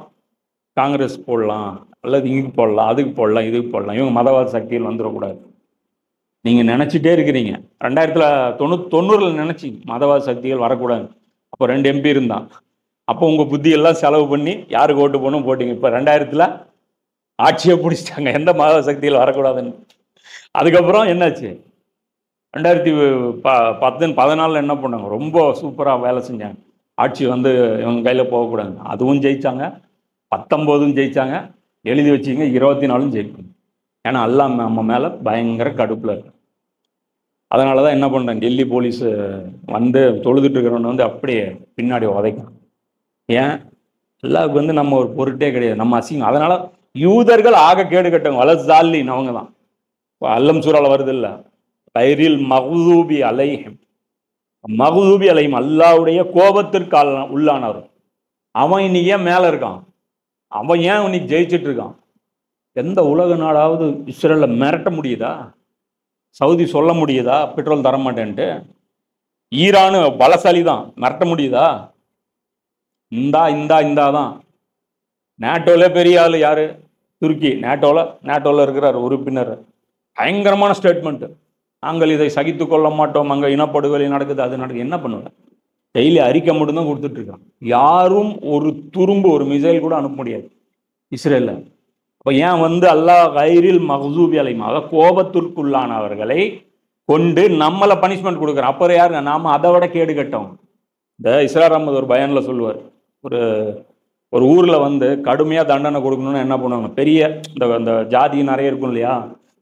காங்கிரஸ் போடலாம், அல்லது இங்கே போடலாம், அதுக்கு போடலாம், இதுக்கு போடலாம், இவங்க மதவாத சக்தியில் வந்துடக்கூடாது. நீங்கள் நினச்சிட்டே இருக்கிறீங்க. 1990 நினச்சி மதவாத சக்திகள் வரக்கூடாது. அப்போ 2 MP இருந்தான். அப்போ உங்கள் புத்தியெல்லாம் செலவு பண்ணி யாருக்கு ஓட்டு போகணும் போட்டிங்க. இப்போ 2000 ஆட்சியை பிடிச்சிட்டாங்க, எந்த மதவாத சக்திகள் வரக்கூடாதுன்னு. அதுக்கப்புறம் என்னாச்சு? 2014 என்ன பண்ணாங்க? ரொம்ப சூப்பராக வேலை செஞ்சாங்க. ஆட்சி வந்து இவங்க கையில் போகக்கூடாது. அதுவும் ஜெயிச்சாங்க, 19 ஜெயிச்சாங்க. எழுதி வச்சிங்க 24 ஜெயிக்கும். ஏன்னா எல்லாம் நம்ம மேலே பயங்கர கடுப்பில் இருக்கு. அதனால தான் என்ன பண்ணுறேன், டெல்லி போலீஸ் வந்து தொழுதுட்டு இருக்கிறவனை வந்து அப்படியே பின்னாடி உதைக்கும். ஏன்? எல்லாருக்கும் வந்து நம்ம ஒரு பொருட்டே கிடையாது, நம்ம அசிங்கம். அதனால யூதர்கள் ஆக கேடு கட்டவங்க, வலசாலின் அவங்க தான். அல்லம் சூறால வருது இல்லை, கைரில் மஹ்தூபி அலைஹிம், மஹ்தூபி அலைஹிம், அல்லாஹ்வுடைய கோபத்திற்கு உள்ளானவர். அவன் இன்னைக்கு ஏன் மேலே இருக்கான்? அவன் ஏன் இன்னைக்கு ஜெயிச்சுட்டு இருக்கான்? எந்த உலக நாடாவது இஸ்ரேலை மிரட்ட முடியுதா? சவுதி சொல்ல முடியுதா பெட்ரோல் தர மாட்டேன்ட்டு? ஈரானு பலசாலி தான், மிரட்ட முடியுதா? இந்தா தான். நேட்டோல பெரிய ஆள் யாரு? துருக்கி. நேட்டோல இருக்கிறார் உறுப்பினர். பயங்கரமான ஸ்டேட்மெண்ட். நாங்கள் இதை சகித்து கொள்ள மாட்டோம், அங்கே இனப்படுகொலை நடக்குது, அது நடக்குது. என்ன பண்ணுவேன்? டெய்லி அறிக்கை மட்டும்தான் கொடுத்துட்டு இருக்கான். யாரும் ஒரு துரும்பு, ஒரு மிசைல் கூட அனுப்ப முடியாது இஸ்ரேலில். இப்போ ஏன் வந்து அல்லாஹ் கைரில் மஹ்தூபி அலைஹிம், கோபத்திற்குள்ளானவர்களை கொண்டு நம்மளை பனிஷ்மெண்ட் கொடுக்குறோம். அப்புறம் யாருங்க? நாம அதை விட கேடு கட்டோம். இந்த இஸ்ரார் அஹமது ஒரு பயானில் சொல்லுவார், ஒரு ஊரில் வந்து கடுமையாக தண்டனை கொடுக்கணும்னு என்ன பண்ணுவாங்க? பெரிய இந்த ஜாதி நிறைய இருக்கும் இல்லையா,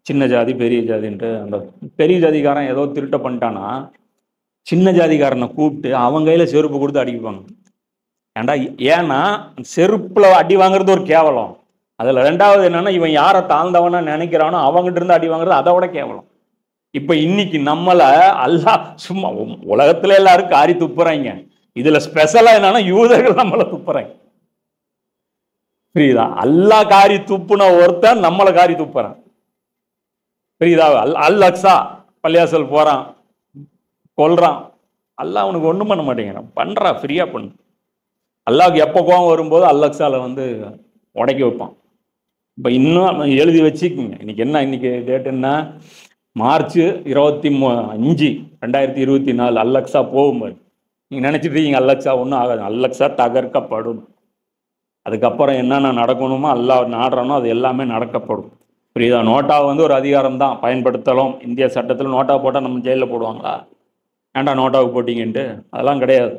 சின்ன ஜாதி பெரிய ஜாதின்ட்டு. அந்த பெரிய ஜாதிக்காரன் ஏதோ திருட்ட பண்ணிட்டானா சின்ன ஜாதிக்காரனை கூப்பிட்டு அவங்க கையில் செருப்பு கொடுத்து அடிப்பாங்க. ஏன்னா செருப்பில் அடி வாங்குறது ஒரு கேவலம். அதில் 2வது என்னன்னா, இவன் யாரை தாழ்ந்தவனா நினைக்கிறானோ அவங்ககிட்ட இருந்து அடி வாங்குறது அதை விட கேவலம். இப்போ இன்னைக்கு நம்மளை அல்லாஹ் சும்மா உலகத்துல எல்லாரும் காரி துப்புறாங்க. இதுல ஸ்பெஷலா என்னன்னா யூதர்கள் நம்மளை துப்புறாங்க. புரியுதா? அல்லாஹ் காரி துப்புன ஒருத்தன் நம்மளை காரி துப்புறான். புரியுதா? அல் அக்ஸா பள்ளியாசல் போறான், கொல்றான். அல்லாஹ் அவனுக்கு ஒன்றும் பண்ண மாட்டேங்கிறான். பண்றா, ஃப்ரீயா பண்ணு. அல்லாஹ்வுக்கு எப்போ கோவம் வரும்போது அல் அக்ஸால வந்து உடைக்க வைப்பான். இப்போ இன்னும் எழுதி வச்சுக்கோங்க. இன்னைக்கு டேட் என்ன? மார்ச் 25, 2024. அல் அக்ஸா போகும்போது நீங்கள் நினச்சிட்டு இருக்கீங்க அல் அக்ஸா ஒன்றும் ஆகாது. அல் அக்ஸா தகர்க்கப்படும். அதுக்கப்புறம் என்னென்ன நடக்கணுமோ அல்லாஹ் நாடுறானோ அது எல்லாமே நடக்கப்படும். புரியுதா? நோட்டா வந்து ஒரு அதிகாரம் தான், பயன்படுத்தலாம். இந்திய சட்டத்தில் நோட்டா போட்டால் நம்ம ஜெயிலில் போடுவாங்களா? ஏன்டா நோட்டாவுக்கு போட்டிங்கன்ட்டு? அதெல்லாம் கிடையாது.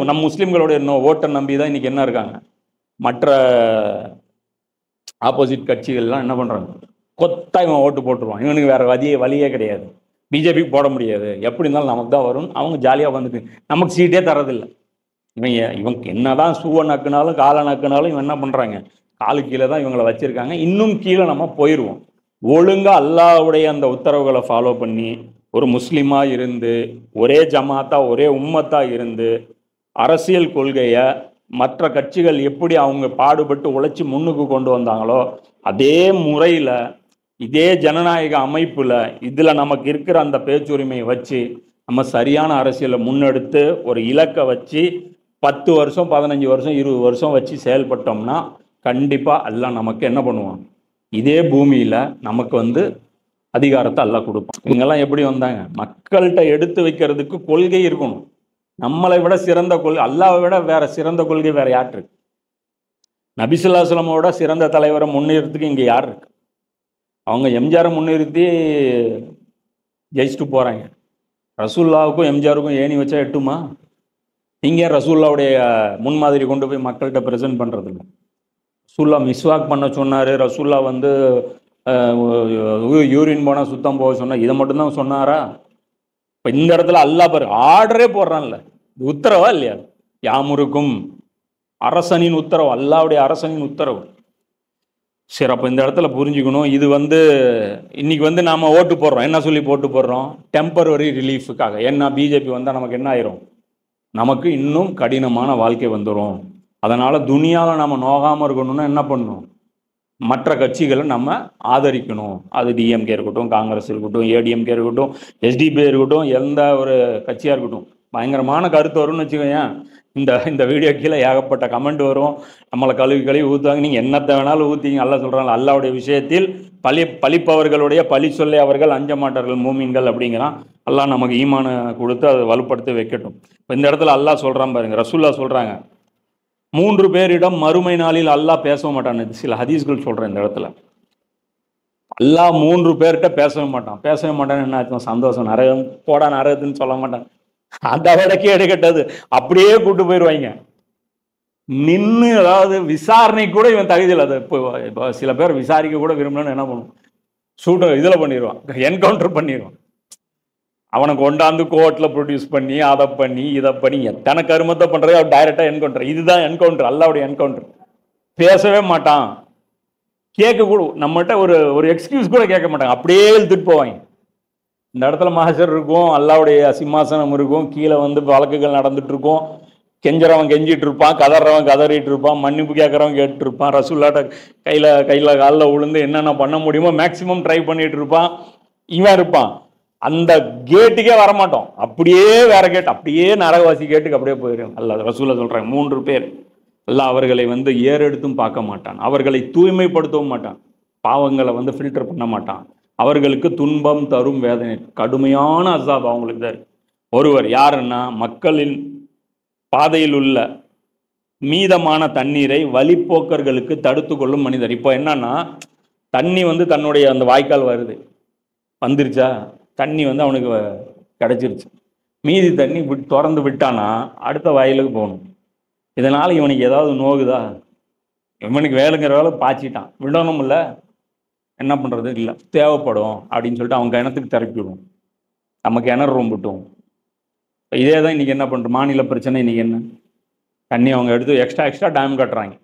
நம்ம முஸ்லீம்களுடைய ஓட்டை நம்பி தான் இன்றைக்கி என்ன இருக்காங்க. மற்ற ஆப்போசிட் கட்சிகள்லாம் என்ன பண்ணுறாங்க? கொத்தா இவன் ஓட்டு போட்டுருவான். இவனுக்கு வேறு வழியே கிடையாது. பிஜேபிக்கு போட முடியாது, எப்படி இருந்தாலும் நமக்கு தான் வரும். அவங்க ஜாலியாக வந்துட்டு நமக்கு சீட்டே தரதில்லை. இவங்க என்னதான் ஷூவை நக்குனாலும் காலை நக்குனாலும் இவன் என்ன பண்ணுறாங்க? காலு கீழே தான் இவங்களை வச்சுருக்காங்க. இன்னும் கீழே நம்ம போயிடுவோம். ஒழுங்காக அல்லாஹ்வுடைய அந்த உத்தரவுகளை ஃபாலோ பண்ணி ஒரு முஸ்லீமாக இருந்து, ஒரே ஜமாத்தாக ஒரே உம்மத்தாக இருந்து, அரசியல் கொள்கையை மற்ற கட்சிகள் எப்படி அவங்க பாடுபட்டு உழைச்சி முன்னுக்கு கொண்டு வந்தாங்களோ அதே முறையில், இதே ஜனநாயக அமைப்பில், இதில் நமக்கு இருக்கிற அந்த பேச்சுரிமையை வச்சு நம்ம சரியான அரசியலை முன்னெடுத்து ஒரு இலக்கை வச்சு 10 வருஷம் 15 வருஷம் 20 வருஷம் வச்சு செயல்பட்டோம்னா கண்டிப்பாக எல்லாம் நமக்கு என்ன பண்ணுவான்? இதே பூமியில் நமக்கு வந்து அதிகாரத்தை அல்லாஹ் கொடுப்பான். இவங்கெல்லாம் எப்படி வந்தாங்க? மக்கள்கிட்ட எடுத்து வைக்கிறதுக்கு கொள்கை இருக்கணும். நம்மளை விட சிறந்த கொள்கை, அல்லாவை விட வேற சிறந்த கொள்கை வேற யார் இருக்கு? நபி ஸல்லல்லாஹு அலைஹி வஸல்லமோட சிறந்த தலைவரை முன்னிறுத்துக்கு இங்கே யார் இருக்கு? அவங்க எம்ஜிஆரை முன்னிறுத்தி ஜெயிச்சுட்டு போறாங்க. ரசூல்லாவுக்கும் எம்ஜிஆருக்கும் ஏணி வச்சா எட்டுமா? நீங்க ரசூல்லாவுடைய முன்மாதிரி கொண்டு போய் மக்கள்கிட்ட ப்ரெசென்ட் பண்றது இல்லை. ரசூல்லா மிஸ்வாக் பண்ண சொன்னாரு, ரசூல்லா வந்து யூரின் போனா சுத்தம் போக சொன்னா, இதை மட்டும்தான் சொன்னாரா? இப்போ இந்த இடத்துல அல்லாஹ் பாரு ஆர்டரே போடுறான்ல, உத்தரவா இல்லையா? யாமுருக்கும் அரசனின் உத்தரவு, அல்லாவுடைய அரசனின் உத்தரவு. சரி, அப்போ இந்த இடத்துல புரிஞ்சுக்கணும், இது வந்து இன்னைக்கு வந்து நாம ஓட்டு போடுறோம், என்ன சொல்லி போட்டு போடுறோம்? டெம்பரரி ரிலீஃபுக்காக. ஏன்னா பிஜேபி வந்தால் நமக்கு என்ன ஆயிரும்? நமக்கு இன்னும் கடினமான வாழ்க்கை வந்துடும். அதனால துனியாவில் நம்ம நோகாமல் இருக்கணும்னா என்ன பண்ணணும்? மற்ற கட்சிகளை நம்ம ஆதரிக்கணும். அது டிஎம்கே இருக்கட்டும், காங்கிரஸ் இருக்கட்டும், ஏடிஎம்கே இருக்கட்டும், எஸ்டிபி இருக்கட்டும், எந்த ஒரு கட்சியாக இருக்கட்டும். பயங்கரமான கருத்து வரும்னு வச்சுக்கோங்க. இந்த வீடியோ கீழே ஏகப்பட்ட கமெண்ட் வரும், நம்மளை கழுவி ஊற்றுவாங்க. நீங்கள் என்னத்தை வேணாலும் ஊற்றிங்க. அல்லாஹ் சொல்கிறாங்க, அல்லாஹ்வுடைய விஷயத்தில் பழிப்பவர்களுடைய பழி சொல்லி அவர்கள் அஞ்ச மாட்டார்கள் மூமின்கள் அப்படிங்கிறான். அல்லாஹ் நமக்கு ஈமான கொடுத்து அதை வலுப்படுத்தி வைக்கட்டும். இப்போ இந்த இடத்துல அல்லாஹ் சொல்கிறான் பாருங்க, ரசூல்லா சொல்கிறாங்க, 3 பேரிடம் மறுமை நாளில் அல்லாஹ் பேச மாட்டான். சில ஹதீஸ்கள் சொல்கிறேன் இந்த இடத்துல. அல்லாஹ் 3 பேர்கிட்ட பேசவே மாட்டான்னு என்ன ஆச்சும்? சந்தோஷம், நரகம் போடா நரகத்துன்னு சொல்ல மாட்டான். அதை விட கேடு கட்டது அப்படியே கூட்டு போயிடுவாங்க. நின்று அதாவது விசாரணை கூட இவன் தகுதியில். அதை இப்போ சில பேர் விசாரிக்க கூட விரும்பலன்னு என்ன பண்ணுவோம்? இதில் பண்ணிடுவான், என்கவுண்டர் பண்ணிடுவான். அவனை கொண்டாந்து கோர்ட்டில் ப்ரொடியூஸ் பண்ணி அதை பண்ணி இதை பண்ணி எத்தனை கருமத்தை பண்ணுறது. அவர் டைரெக்டாக என்கவுண்டர். இதுதான் என்கவுண்டர், அல்லாவுடைய என்கவுண்டர். பேசவே மாட்டான், கேட்க கூட நம்மகிட்ட ஒரு எக்ஸ்கியூஸ் கூட கேட்க மாட்டாங்க, அப்படியே இழுத்துட்டு போவாங்க. இந்த இடத்துல மஹஷர் இருக்கும், அல்லாவுடைய சிம்மாசனம் இருக்கும், கீழே வந்து வழக்குகள் நடந்துட்டு இருக்கும். கெஞ்சறவன் கெஞ்சிட்டு இருப்பான், கதறவன் கதறிட்டு இருப்பான், மன்னிப்பு கேட்கறவன் கேட்டு இருப்பான். ரசூல்லாட்ட கையில் காலில் விழுந்து என்னென்ன பண்ண முடியுமோ மேக்சிமம் ட்ரை பண்ணிட்டு இருப்பான். இவன் இருப்பான், அந்த கேட்டுக்கே வரமாட்டோம், அப்படியே வேற கேட்டு, அப்படியே நரகவாசி கேட்டுக்கு அப்படியே போயிடும். அல்லாஹ் ரசூலா சொல்றாங்க, 3 பேர் அல்லாஹ் அவர்களை வந்து ஏறெடுத்தும் பார்க்க மாட்டான், அவர்களை தூய்மைப்படுத்தவும் மாட்டான், பாவங்களை வந்து ஃபில்டர் பண்ண மாட்டான், அவர்களுக்கு துன்பம் தரும் வேதனை, கடுமையான அசாப் அவங்களுக்கு தான். ஒருவர் யாருன்னா, மக்களின் பாதையில் உள்ள மீதமான தண்ணீரை வழிப்போக்கர்களுக்கு தடுத்து கொள்ளும் மனிதர். இப்போ என்னன்னா, தண்ணி வந்து தன்னுடைய அந்த வாய்க்கால் வந்துருச்சா, தண்ணி வந்து அவனுக்கு கிடைச்சிருச்சு, மீதி தண்ணி திறந்து விட்டானா அடுத்த வயலுக்கு போகணும். இதனால் இவனுக்கு ஏதாவது நோகுதா? இவனுக்கு வேலைங்கிற வேலை பாய்ச்சிட்டான், விடணும் இல்லை, என்ன பண்ணுறது இல்லை, தேவைப்படும் அப்படின்னு சொல்லிட்டு அவங்க கிணத்துக்கு திறப்பிவிடும், நம்ம கிணறு ரொம்பிட்டோம். இதே தான் இன்றைக்கி என்ன பண்ணுறோம்? மாநில பிரச்சனை இன்றைக்கி என்ன? தண்ணி அவங்க எடுத்து எக்ஸ்ட்ரா டேம் கட்டுறாங்க.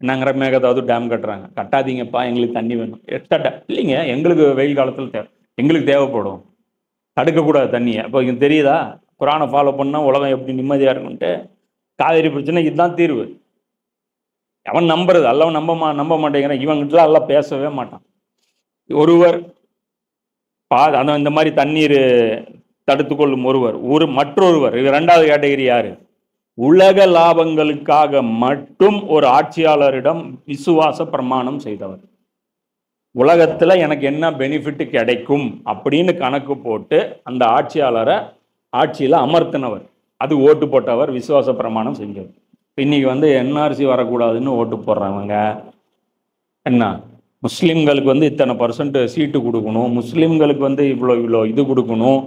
என்னங்கிற மேகதாவது டேம் கட்டுறாங்க. கட்டாதீங்கப்பா, எங்களுக்கு தண்ணி வேணும். எக்ஸ்ட்ரா டேம் இல்லைங்க, எங்களுக்கு வெயில் காலத்தில் எங்களுக்கு தேவைப்படும், தடுக்கக்கூடாது தண்ணியை. அப்போ இங்கே தெரியுதா, குரானை ஃபாலோ பண்ணால் உலகம் எப்படி நிம்மதியாக இருக்குன்ட்டு. காவேரி பிரச்சனை இதுதான் தீர்வு. அவன் நம்புறது, அல்லவன் நம்ப மாட்டேங்கிறான். இவங்கிட்டலாம் எல்லாம் பேசவே மாட்டான். ஒருவர் அந்த இந்த மாதிரி தண்ணீர் தடுத்துக்கொள்ளும் ஒருவர், மற்றொருவர், இது 2வது கேட்டகரி யாரு? உலக லாபங்களுக்காக மட்டும் ஒரு ஆட்சியாளரிடம் விசுவாச பிரமாணம் செய்தவர். உலகத்துல எனக்கு என்ன பெனிஃபிட் கிடைக்கும் அப்படின்னு கணக்கு போட்டு அந்த ஆட்சியாளரை ஆட்சியில அமர்த்தினவர், அது ஓட்டு போட்டவர், விசுவாச பிரமாணம் செஞ்சவர். இன்னைக்கு வந்து என்ஆர்சி வரக்கூடாதுன்னு ஓட்டு போடுறவங்க என்ன, முஸ்லீம்களுக்கு வந்து இத்தனை % சீட்டு கொடுக்கணும், முஸ்லீம்களுக்கு வந்து இவ்வளோ இது கொடுக்கணும்,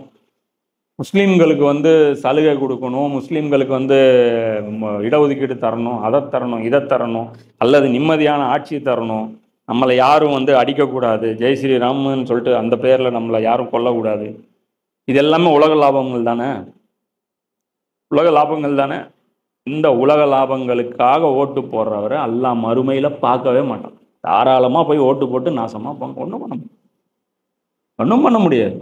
முஸ்லீம்களுக்கு வந்து சலுகை கொடுக்கணும், முஸ்லீம்களுக்கு வந்து இடஒதுக்கீடு தரணும், அதை தரணும், இதை தரணும், அல்லது நிம்மதியான ஆட்சி தரணும், நம்மளை யாரும் வந்து அடிக்கக்கூடாது, ஜெய் ஸ்ரீராம்னு சொல்லிட்டு அந்த பேரில் நம்மளை யாரும் கொல்லக்கூடாது. இது எல்லாமே உலக லாபங்கள் தானே, இந்த உலக லாபங்களுக்காக ஓட்டு போடுறவரை அல்லாஹ் மறுமையில் பார்க்கவே மாட்டான். தாராளமாக போய் ஓட்டு போட்டு நாசமாக போங்க, ஒன்றும் பண்ண முடியாது.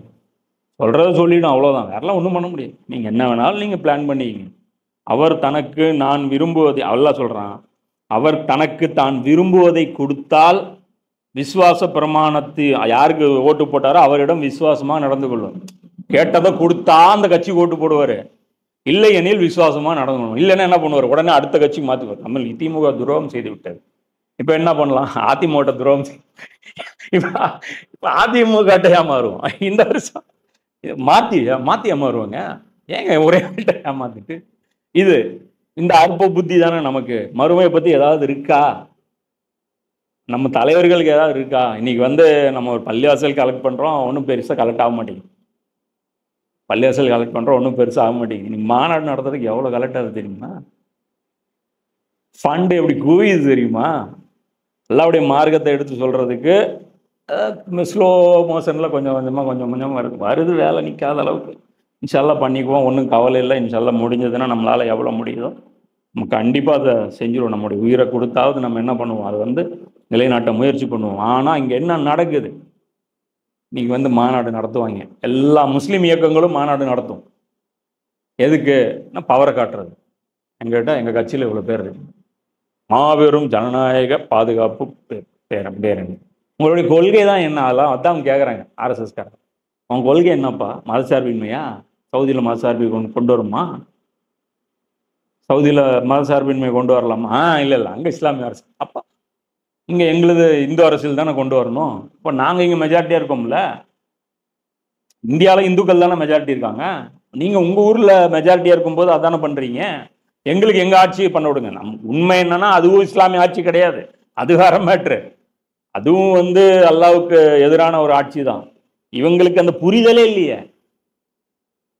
சொல்கிறத சொல்லிடும், அவ்வளோதான், வேறெல்லாம் ஒன்றும் பண்ண முடியாது. நீங்கள் என்ன வேணாலும் நீங்கள் பிளான் பண்ணிக்கிங்க. அவர் தனக்கு நான் விரும்புவதை, அல்லாஹ் சொல்கிறான், அவர் தனக்கு தான் விரும்புவதை கொடுத்தால் விசுவாச பிரமாணத்தை யாருக்கு ஓட்டு போட்டாரோ அவரிடம் விசுவாசமாக நடந்து கொள்வார். கேட்டதை கொடுத்தா அந்த கட்சிக்கு ஓட்டு போடுவார், இல்லை எனில் விசுவாசமாக நடந்து கொள்வார். இல்லைன்னா என்ன பண்ணுவார்? உடனே அடுத்த கட்சிக்கு மாற்றுவார். நம்ம திமுக துரோகம் செய்து விட்டார், இப்போ என்ன பண்ணலாம்? அதிமுக துரோகம் இப்போ இப்போ அதிமுக ஏமாறுவோம் இந்த வருஷம் மாற்றி மாற்றி ஏமாறுவாங்க. ஏங்க ஒரே ஏமாத்திட்டு இது இந்த அற்ப புத்தி தானே நமக்கு. மறுமையை பற்றி ஏதாவது இருக்கா? நம்ம தலைவர்களுக்கு ஏதாவது இருக்கா? இன்னைக்கு வந்து நம்ம ஒரு பள்ளிவாசல் கலெக்ட் பண்ணுறோம், ஒன்றும் பெருசாக கலெக்ட் ஆக மாட்டேங்குது. பள்ளிவாசல் கலெக்ட் பண்ணுறோம், ஒன்றும் பெருசாக ஆக மாட்டேங்குது. இன்னைக்கு மாநாடு நடத்துறதுக்கு எவ்வளோ கலெக்ட் ஆகுது தெரியுமா? ஃபண்டு எப்படி குவியுது தெரியுமா? எல்லாருடைய மார்க்கத்தை எடுத்து சொல்கிறதுக்கு ஸ்லோ மோஷனில் கொஞ்சம் கொஞ்சமாக வருது. வேலை நிற்காத அளவுக்கு இன்ஷால்லாம் பண்ணிக்குவோம். ஒன்றும் கவலை இல்லை. இன்ஷால்லாம் முடிஞ்சதுன்னா நம்மளால் எவ்வளோ முடியுதோ நம்ம கண்டிப்பாக அதை செஞ்சுருவோம். நம்முடைய உயிரை கொடுத்தாவது நம்ம என்ன பண்ணுவோம், அதை வந்து நிலைநாட்ட முயற்சி பண்ணுவோம். ஆனால் இங்கே என்ன நடக்குது, இன்னைக்கு வந்து மாநாடு நடத்துவாங்க. எல்லா முஸ்லீம் இயக்கங்களும் மாநாடு நடத்தும். எதுக்கு? பவரை காட்டுறது. எங்கிட்ட எங்கள் கட்சியில் இவ்வளோ பேர் இருக்கு, மாபெரும் ஜனநாயக பாதுகாப்பு பேரணி. உங்களுடைய கொள்கை தான் என்ன? அதெல்லாம் அதான் அவங்க கேட்குறாங்க ஆர்எஸ்எஸ்காரங்க. அவங்க கொள்கை என்னப்பா? மதசார்பின்மையா? சவுதியில் மதசார்பை கொண்டு வருமா? சவுதியில் மதசார்பின்மையை கொண்டு வரலாமா? இல்லை அங்கே இஸ்லாமிய அரசு. அப்போ இங்கே எங்களுது இந்து அரசியல் தானே கொண்டு வரணும். இப்போ நாங்கள் இங்கே மெஜாரிட்டியாக இருக்கோம்ல. இந்தியாவில் இந்துக்கள் தானே மெஜாரிட்டி இருக்காங்க. நீங்கள் உங்கள் ஊரில் மெஜாரிட்டியாக இருக்கும்போது அதானே பண்ணுறீங்க. எங்களுக்கு எங்கள் ஆட்சியை பண்ண விடுங்க. உண்மை என்னன்னா அதுவும் இஸ்லாமிய ஆட்சி கிடையாது, அது வேற மேட்ரு. அதுவும் வந்து அல்லாவுக்கு எதிரான ஒரு ஆட்சி தான். இவங்களுக்கு அந்த புரிதலே இல்லையே.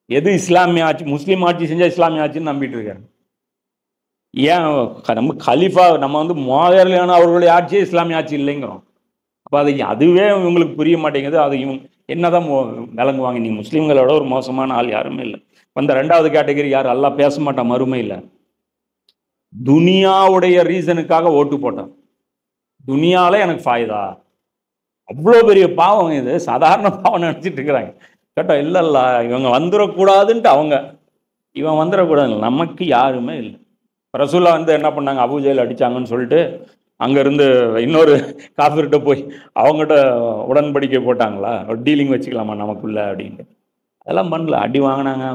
எது இஸ்லாமிய ஆட்சி, முஸ்லீம் ஆட்சி செஞ்சால் இஸ்லாமிய ஆட்சின்னு நம்பிட்டு இருக்காங்க. ஏன் நம்ம கலீஃபா, நம்ம வந்து மோதலான அவர்களுடைய ஆட்சியே இஸ்லாமிய ஆட்சி இல்லைங்கிறோம். அப்போ அதுவே இவங்களுக்கு புரிய மாட்டேங்குது. அது இவங்க என்னதான் விளங்குவாங்க. நீ முஸ்லீம்களோட ஒரு மோசமான ஆள் யாருமே இல்லை. அந்த ரெண்டாவது கேட்டகரி யார்? அல்லாஹ் பேச மாட்டான் மறுமையில். துனியாவுடைய ரீசனுக்காக ஓட்டு போட்டான். துனியால எனக்கு ஃபாயுதா? அவ்வளோ பெரிய பாவம் இது. சாதாரண பாவம் நினச்சிட்டு இருக்கிறாங்க. கேட்டா இல்லை இவங்க வந்துடக்கூடாதுன்ட்டு அவங்க, இவன் வந்துடக்கூடாது. நமக்கு யாருமே இல்லை. ரசூல்லா வந்து என்ன பண்ணாங்க, அபூஜெயில் அடித்தாங்கன்னு சொல்லிட்டு அங்கேருந்து இன்னொரு காஃபிர்கிட்ட போய் அவங்ககிட்ட உடன்படிக்கை போட்டாங்களா, டீலிங் வச்சுக்கலாமா நமக்குள்ள அப்படின்ட்டு. அதெல்லாம் பண்ணல. அடி வாங்கினாங்க,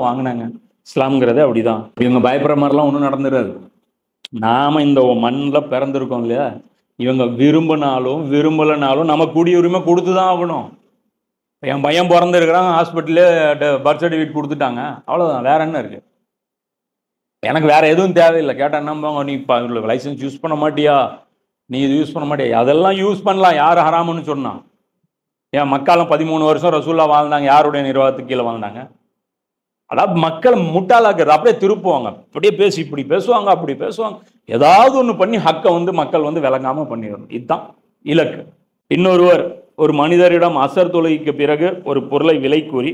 வாங்கினாங்க. இஸ்லாம்ங்கிறதே அப்படிதான். இவங்க பயப்படுற மாதிரிலாம் ஒன்றும் நடந்துடாது. நாம் இந்த மண்ணில் பிறந்திருக்கோம் இல்லையா, இவங்க விரும்பினாலும் விரும்பலைனாலும் நம்ம குடியுரிமை கொடுத்து தான் ஆகணும். என் பையன் பிறந்திருக்கிறாங்க, ஹாஸ்பிட்டலே பர்த் சர்டிஃபிகேட் கொடுத்துட்டாங்க, அவ்வளோதான். வேற என்ன இருக்குது? எனக்கு வேற எதுவும் தேவையில்லை. கேட்டால் நம்பாங்க, நீ லைசன்ஸ் யூஸ் பண்ண மாட்டியா, நீ இது யூஸ் பண்ண மாட்டியா? அதெல்லாம் யூஸ் பண்ணலாம். யார் ஹராமுன்னு சொன்னான்? ஏன் மக்காலம் 13 வருஷம் ரசூல்லா வாழ்ந்தாங்க, யாருடைய நிர்வாகத்துக்கு கீழே வாழ்ந்தாங்க? அதாவது மக்களை முட்டாளாக்குறது. அப்படியே திருப்புவாங்க, அப்படியே பேசி இப்படி பேசுவாங்க, அப்படி பேசுவாங்க. ஏதாவது ஒன்று பண்ணி ஹக்கை வந்து மக்கள் வந்து விளங்காமல் பண்ணிடணும். இதுதான் இலக்கு. இன்னொருவர் ஒரு மனிதரிடம் அசர் தொழுகைக்கு பிறகு ஒரு பொருளை விலை கூறி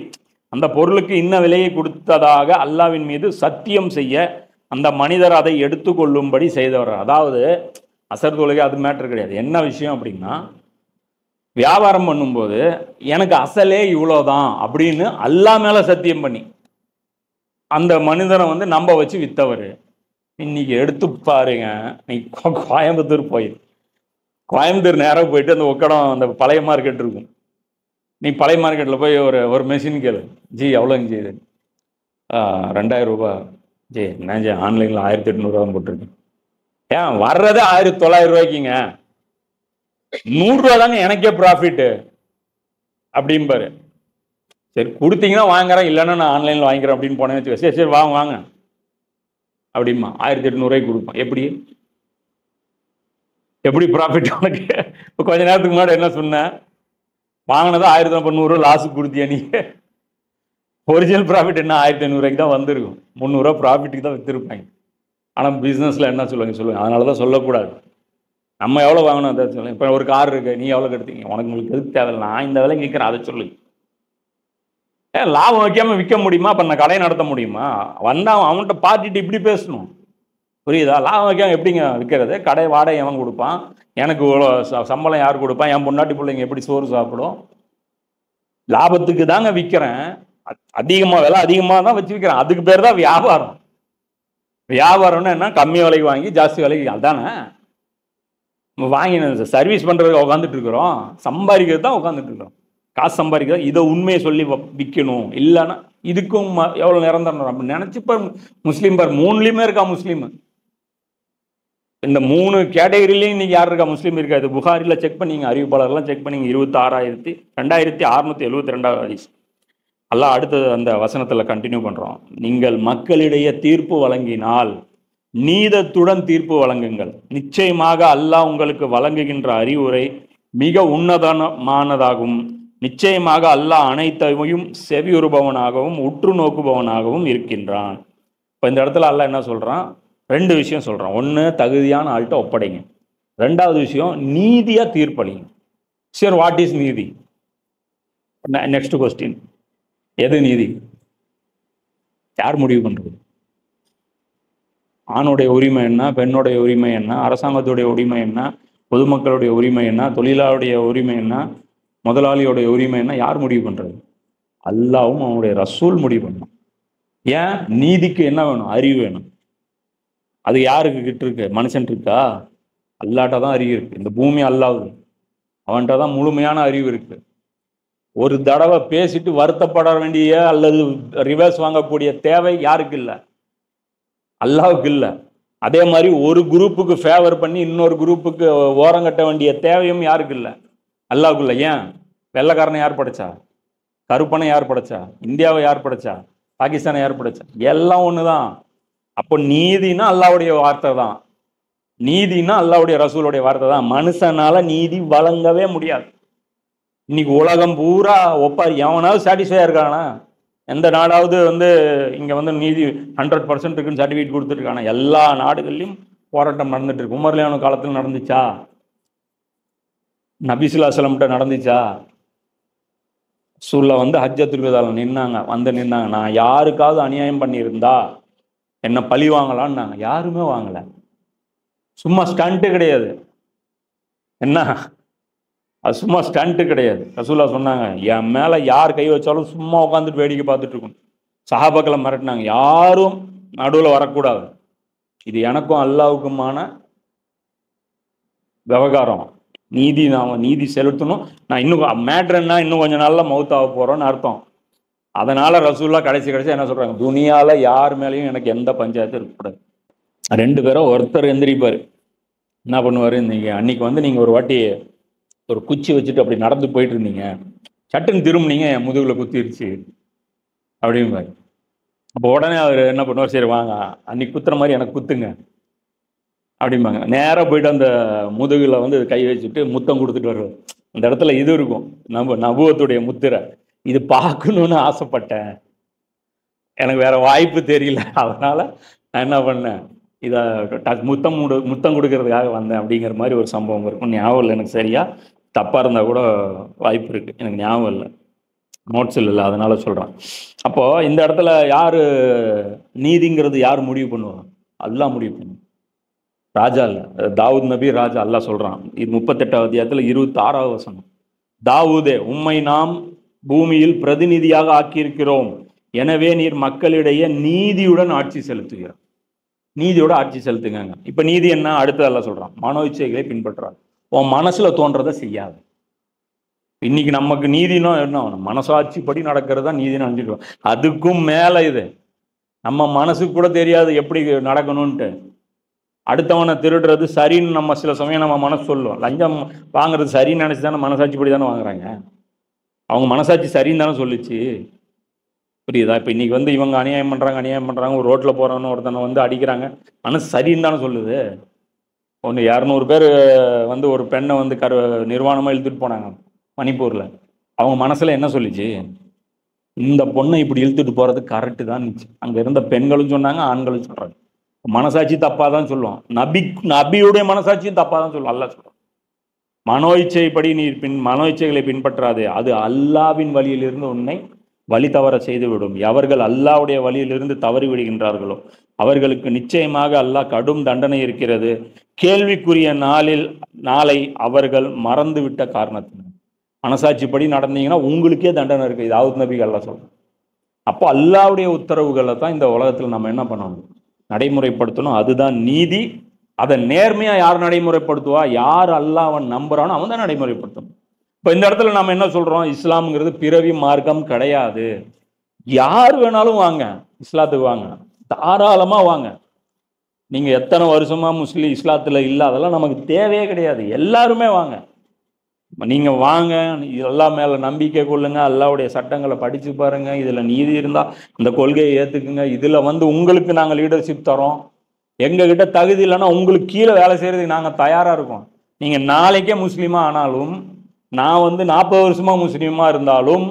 அந்த பொருளுக்கு இன்ன விலையை கொடுத்ததாக அல்லாவின் மீது சத்தியம் செய்ய அந்த மனிதர் அதை எடுத்துக்கொள்ளும்படி செய்தவர். அதாவது அசர் தொழுகை அது மேட்டர் கிடையாது. என்ன விஷயம் அப்படின்னா, வியாபாரம் பண்ணும்போது எனக்கு அசலே இவ்வளோதான் அப்படின்னு அல்லாஹ் மேலே சத்தியம் பண்ணி அந்த மனிதரை வந்து நம்ப வச்சு வித்தவர். இன்னைக்கு எடுத்து பாருங்க, நீ கோயம்புத்தூர் போயிரு, கோயம்புத்தூர் நேராக போயிட்டு அந்த ஒக்கடம் அந்த பழைய மார்க்கெட் இருக்கும், நீ பழைய மார்க்கெட்டில் போய் ஒரு மெஷின் கேளு, ஜி எவ்வளோங்க ஜி இது? 2000 ரூபா. ஜி என்ன ஜி ஆன்லைனில் 1800 போட்டிருக்கேன். ஏன் வர்றதே 1900 ரூபாய்க்குங்க, 100 ரூபா தாங்க எனக்கே ப்ராஃபிட்டு அப்படிம்பாரு. சரி கொடுத்தீங்கன்னா வாங்குறேன், இல்லைன்னா நான் ஆன்லைனில் வாங்கிக்கிறேன் அப்படின்னு போனேன்னு வச்சுக்கோ. சரி சரி வாங்க அப்படிமா 1800 ரூபாய்க்கு கொடுப்பேன். எப்படி ப்ராஃபிட் உனக்கு? இப்போ கொஞ்ச நேரத்துக்கு முன்னாடி என்ன சொன்னேன், வாங்கினதா 1900 லாஸுக்கு கொடுத்தியா நீ? ஒரிஜினல் ப்ராஃபிட் என்ன 1500 ரூபாய்க்கு தான் வந்திருக்கும். 300 ரூபா ப்ராஃபிட்டுக்கு தான் விற்றுருப்பாங்க. ஆனால் பிஸ்னஸில் என்ன சொல்லுவாங்க. அதனால தான் சொல்லக்கூடாது. நம்ம எவ்வளோ வாங்கணும் அதை சொல்லுங்க. இப்போ ஒரு கார் இருக்குது, நீ எவ்வளோ கெடுத்தீங்க, உங்களுக்கு எதுக்கு தேவையில்லை, நான் இந்த விலைக்கு விற்கிறேன் அதை சொல்லு. லாபம் வைக்காமல் விற்க முடியுமா? அப்போ நான் கடையை நடத்த முடியுமா? வந்தால் அவன்கிட்ட பார்ட்டிட்டு இப்படி பேசணும், புரியுதா? லாபம் வைக்காமல் எப்படிங்க விற்கிறது? கடை வாடகை எவன் கொடுப்பான்? எனக்கு இவ்வளோ சம்பளம் யார் கொடுப்பான்? என் பொண்டாட்டி பிள்ளைங்க எப்படி சோறு சாப்பிடும்? லாபத்துக்கு தாங்க விற்கிறேன், அதிகமாக விலை அதிகமாக தான் வச்சு விற்கிறேன். அதுக்கு பேர் தான் வியாபாரம். வியாபாரம்னா என்ன? கம்மி விலைக்கு வாங்கி ஜாஸ்தி விலைக்கு, அதானே வாங்கி சர்வீஸ் பண்ணுறதுக்கு உட்காந்துட்டு இருக்கிறோம், சம்பாதிக்கிறது தான் உட்காந்துட்டு இருக்கிறோம், காசு சம்பாதிக்கிறது. இதை உண்மையை சொல்லி விற்கணும். இல்லைன்னா இதுக்கும் எவ்வளோ நிரந்தரம் அப்படி நினச்சி பார். முஸ்லீம் பார் 3லையுமே இருக்கா முஸ்லீம். இந்த 3 கேட்டகரிலையும் இன்னைக்கு யார் இருக்கா? முஸ்லீம் இருக்கா? இது புகாரில் செக் பண்ணிங்க, அறிவிப்பாளர்லாம் செக் பண்ணிங்க. 26,2672 ஹதீஸ். அல்லாஹ் அடுத்தது அந்த வசனத்தில் கண்டினியூ பண்ணுறோம். நீங்கள் மக்களிடையே தீர்ப்பு வழங்கினால் நீதத்துடன் தீர்ப்பு வழங்குங்கள். நிச்சயமாக அல்லாஹ் உங்களுக்கு வழங்குகின்ற அறிவுரை மிக உன்னதமானதாகும். நிச்சயமாக அல்லாஹ் அனைத்தையும் செவியுறுபவனாகவும் உற்று நோக்குபவனாகவும் இருக்கின்றான். இப்போ இந்த இடத்துல அல்லாஹ் என்ன சொல்கிறான்? 2 விஷயம் சொல்கிறான். ஒன்று, தகுதியான ஆள்கிட்ட ஒப்படைங்க. 2வது விஷயம், நீதியாக தீர்ப்பளிங்க. சரி, வாட் இஸ் நீதி? நெக்ஸ்ட் கொஸ்டின், எது நீதி? யார் முடிவு பண்ணுறது? ஆணுடைய உரிமை என்ன, பெண்ணுடைய உரிமை என்ன, அரசாங்கத்துடைய உரிமை என்ன, பொதுமக்களுடைய உரிமை என்ன, தொழிலாளருடைய உரிமை என்ன, முதலாளியோடைய உரிமை என்ன? யார் முடிவு பண்ணுறது? அல்லாவும் அவனுடைய ரசூல் முடிவு பண்ணணும். ஏன்? நீதிக்கு என்ன வேணும்? அறிவு வேணும். அது யாருக்கு கிட்ட இருக்கு? மனுஷன் இருக்கா? அல்லாட்ட தான் அறிவு இருக்கு. இந்த பூமி அல்லாவுது, அவன்கிட்ட தான் முழுமையான அறிவு இருக்கு. ஒரு தடவை பேசிட்டு வருத்தப்பட வேண்டிய அல்லது ரிவர்ஸ் வாங்கக்கூடிய தேவை யாருக்கு இல்லை? அல்லாவுக்கு இல்லை. அதே மாதிரி ஒரு குரூப்புக்கு ஃபேவர் பண்ணி இன்னொரு குரூப்புக்கு ஓரங்கட்ட வேண்டிய தேவையும் யாருக்கு இல்லை? அல்லாவுக்கு இல்லை. ஏன்? வெள்ளைக்காரனை யார் படைச்சா? கருப்பனை யார் படைச்சா? இந்தியாவை யார் படைச்சா? பாகிஸ்தானை யார் படைச்சா? எல்லாம் ஒன்று தான். அப்போ நீதினா அல்லாவுடைய வார்த்தை தான். நீதினா அல்லாவுடைய ரசூலுடைய வார்த்தை தான். மனுஷனால நீதி வழங்கவே முடியாது. இன்னைக்கு உலகம் பூரா ஒப்பாரி. எவனாவது சாட்டிஸ்ஃபையாக இருக்கானா? எந்த நாடாவது இங்கே நீதி 100% இருக்குன்னு சர்டிஃபிகேட் கொடுத்துருக்கானா? எல்லா நாடுகள்லையும் போராட்டம் நடந்துட்டு இருக்கு. உமர்லியான காலத்தில் நடந்துச்சா? நபிசுல்லா சலம்கிட்ட நடந்துச்சா? சூழ்ல ஹஜ்ஜத்துல் விதால நின்னாங்க. நான் யாருக்காவது அநியாயம் பண்ணியிருந்தா என்ன பழி வாங்கலான்னாங்க. யாருமே வாங்கல. சும்மா ஸ்டண்ட்டு கிடையாது. என்ன அது? சும்மா ஸ்டண்ட்டு கிடையாது. ரசூலா சொன்னாங்க, என் மேலே யார் கை வச்சாலும் சும்மா உட்காந்துட்டு வேடிக்கை பார்த்துட்டு இருக்கணும். சஹாபாக்களை மிரட்டினாங்க, யாரும் நடுவில் வரக்கூடாது. இது எனக்கும் அல்லாவுக்குமான விவகாரம். நீதி செலுத்தணும். நான் இன்னும் மேட்ருன்னா இன்னும் கொஞ்சம் நாளில் மவுத்தாக போகிறோன்னு அர்த்தம். அதனால ரசூல்லா கடைசி என்ன சொல்கிறாங்க? துனியாவில் யார் மேலேயும் எனக்கு எந்த பஞ்சாயத்தும் இருக்கக்கூடாது. 2 பேரும் ஒருத்தர் எந்திரிப்பார். என்ன பண்ணுவார்? அன்னைக்கு நீங்கள் ஒரு வாட்டி ஒரு குச்சி வச்சுட்டு அப்படி நடந்து போயிட்டு இருந்தீங்க, சட்டுன்னு திரும்பினீங்க, என் முதுகில் குத்திருச்சு அப்படிம்பாரு. அப்போ உடனே அவர் என்ன பண்ணுவார்? சரி வாங்க, அன்னைக்கு குத்துற மாதிரி எனக்கு குத்துங்க அப்படிம்பாங்க. நேராக போயிட்டு அந்த முதுகில் கை வச்சுட்டு முத்தம் கொடுத்துட்டு வருவார். அந்த இடத்துல இது இருக்கும், நம்ம நபுவத்துடைய முத்திரை. இது பார்க்கணுன்னு ஆசைப்பட்டேன், எனக்கு வேற வாய்ப்பு தெரியல, அதனால நான் என்ன பண்ணேன், இதை முத்தம் கொடுக்கறதுக்காக வந்தேன் அப்படிங்கிற மாதிரி ஒரு சம்பவம் இருக்கும். ஞாபகம் இல்லை எனக்கு சரியா, தப்பாக இருந்தால் கூட வாய்ப்பு இருக்குது, எனக்கு ஞாபகம் இல்லை, நோட்ஸ் இல்லை, அதனால சொல்கிறேன். அப்போது இந்த இடத்துல யார் நீதிங்கிறது யார் முடிவு பண்ணுவாங்க? அல்லாஹ் முடிவு பண்ணும். ராஜா இல்லை, தாவூத் நபி ராஜா. அல்லாஹ் சொல்கிறான், இது 38வது அத்தியாயத்தில் 26வது வசனம். தாவூதே, உம்மை நாம் பூமியில் பிரதிநிதியாக ஆக்கியிருக்கிறோம், எனவே நீர் மக்களிடையே நீதியுடன் ஆட்சி செலுத்துகிறார். நீதியோட ஆட்சி செலுத்துங்க. இப்போ நீதி என்ன? அடுத்து எல்லாம் சொல்கிறான், மனோ இச்சைகளை பின்பற்றாது. உன் மனசில் தோன்றதை செய்யாது. இன்னைக்கு நமக்கு நீதினா என்ன? மனசாட்சிப்படி நடக்கிறது தான் நீதினு நினைச்சிடுவோம். அதுக்கும் மேலே இது நம்ம மனசுக்கு கூட தெரியாது எப்படி நடக்கணும்ன்ட்டு. அடுத்தவனை திருடுறது சரின்னு நம்ம சில சமயம் நம்ம மனசு சொல்லுவோம். லஞ்சம் வாங்குறது சரின்னு நினச்சி தானே மனசாட்சிப்படி தானே வாங்குறாங்க. அவங்க மனசாட்சி சரின்னு தானே சொல்லிச்சு. புரியுதா? இப்போ இன்னைக்கு இவங்க அநியாயம் பண்ணுறாங்க, ஒரு ரோட்டில் போகிறவன்னு ஒருத்தனை அடிக்கிறாங்க, மனசு சரின்னு தானே சொல்லுது. 200 பேர் ஒரு பெண்ணை நிர்வாணமாக இழுத்துட்டு போனாங்க மணிப்பூரில். அவங்க மனசில் என்ன சொல்லிச்சு? இந்த பொண்ணை இப்படி இழுத்துட்டு போகிறது கரெக்டு தான் இருந்துச்சு. அங்கே இருந்த பெண்களும் சொன்னாங்க, ஆண்களும் சொல்கிறாங்க. மனசாட்சி தப்பாக தான் சொல்லுவோம். நபியுடைய மனசாட்சியும் தப்பாக தான் சொல்லுவோம். அல்லாஹ் சொல்கிறோம், மனோ இச்சைப்படி நீ மனோ இச்சைகளை பின்பற்றாதே, அது அல்லாவின் வழியிலிருந்து உன்னை வழி தவற செய்துவிடும். எவர்கள் அல்லாவுடைய வழியிலிருந்து தவறி விடுகின்றார்களோ அவர்களுக்கு நிச்சயமாக அல்லாஹ் கடும் தண்டனை இருக்கிறது. கேள்விக்குரிய நாளை அவர்கள் மறந்து விட்ட காரணத்தினால். மனசாட்சிப்படி நடந்தீங்கன்னா உங்களுக்கே தண்டனை இருக்கு. தாவூத் நபிக்கு அல்லாஹ் சொல்றோம். அப்போ அல்லாவுடைய உத்தரவுகளை தான் இந்த உலகத்தில் நம்ம என்ன பண்ணணும்? நடைமுறைப்படுத்தணும். அதுதான் நீதி. அதை நேர்மையாக யார் நடைமுறைப்படுத்துவா? யார் அல்லாஹ்வை நம்புறானோ அவன் தான் நடைமுறைப்படுத்தணும். இப்போ இந்த இடத்துல நம்ம என்ன சொல்றோம்? இஸ்லாம்ங்கிறது பிறவி மார்க்கம் கிடையாது. யார் வேணாலும் வாங்க, இஸ்லாத்துக்கு வாங்க, தாராளமாக வாங்க. நீங்கள் எத்தனை வருஷமாக இஸ்லாத்தில் இல்லை, அதெல்லாம் நமக்கு தேவையே கிடையாது. எல்லாருமே வாங்க, நீங்கள் வாங்க, எல்லா மேலே நம்பிக்கை கொள்ளுங்க, அல்லாவுடைய சட்டங்களை படித்து பாருங்கள், இதில் நீதி இருந்தால் இந்த கொள்கையை ஏற்றுக்குங்க. இதில் வந்து உங்களுக்கு நாங்கள் லீடர்ஷிப் தரோம், எங்ககிட்ட தகுதி இல்லைன்னா உங்களுக்கு கீழே வேலை செய்கிறதுக்கு நாங்கள் தயாராக இருக்கோம். நீங்கள் நாளைக்கே முஸ்லீமாக ஆனாலும், நான் வந்து 40 வருஷமாக முஸ்லீமாக இருந்தாலும்,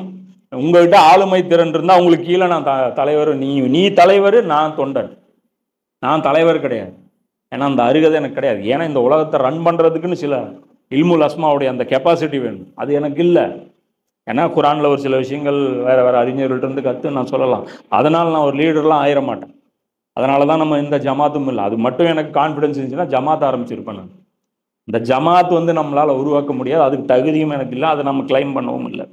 உங்கள்கிட்ட ஆளுமை திறன் இருந்தால் உங்களுக்கு கீழே நான் தலைவர், நீ தலைவர், நான் தொண்டன், நான் தலைவர் கிடையாது. ஏன்னா அந்த அருகதை எனக்கு கிடையாது. ஏன்னா இந்த உலகத்தை ரன் பண்ணுறதுக்குன்னு சில இல்முல் அஸ்மாவுடைய அந்த கெப்பாசிட்டி வேணும், அது எனக்கு இல்லை. ஏன்னா குரானில் ஒரு சில விஷயங்கள் வேறு அறிஞர்கள்ட்ட கற்று நான் சொல்லலாம். அதனால் நான் ஒரு லீடர்லாம் ஆயிட மாட்டேன். அதனால தான் நம்ம இந்த ஜமாத்தும் இல்லை. அது மட்டும் எனக்கு கான்ஃபிடன்ஸ் இருந்துச்சுன்னா ஜமாத் ஆரம்பிச்சிருப்பேன் நான். இந்த ஜமாத் வந்து நம்மளால் உருவாக்க முடியாது, அதுக்கு தகுதியும் எனக்கு இல்லை, அதை நம்ம கிளைம் பண்ணவும் இல்லை.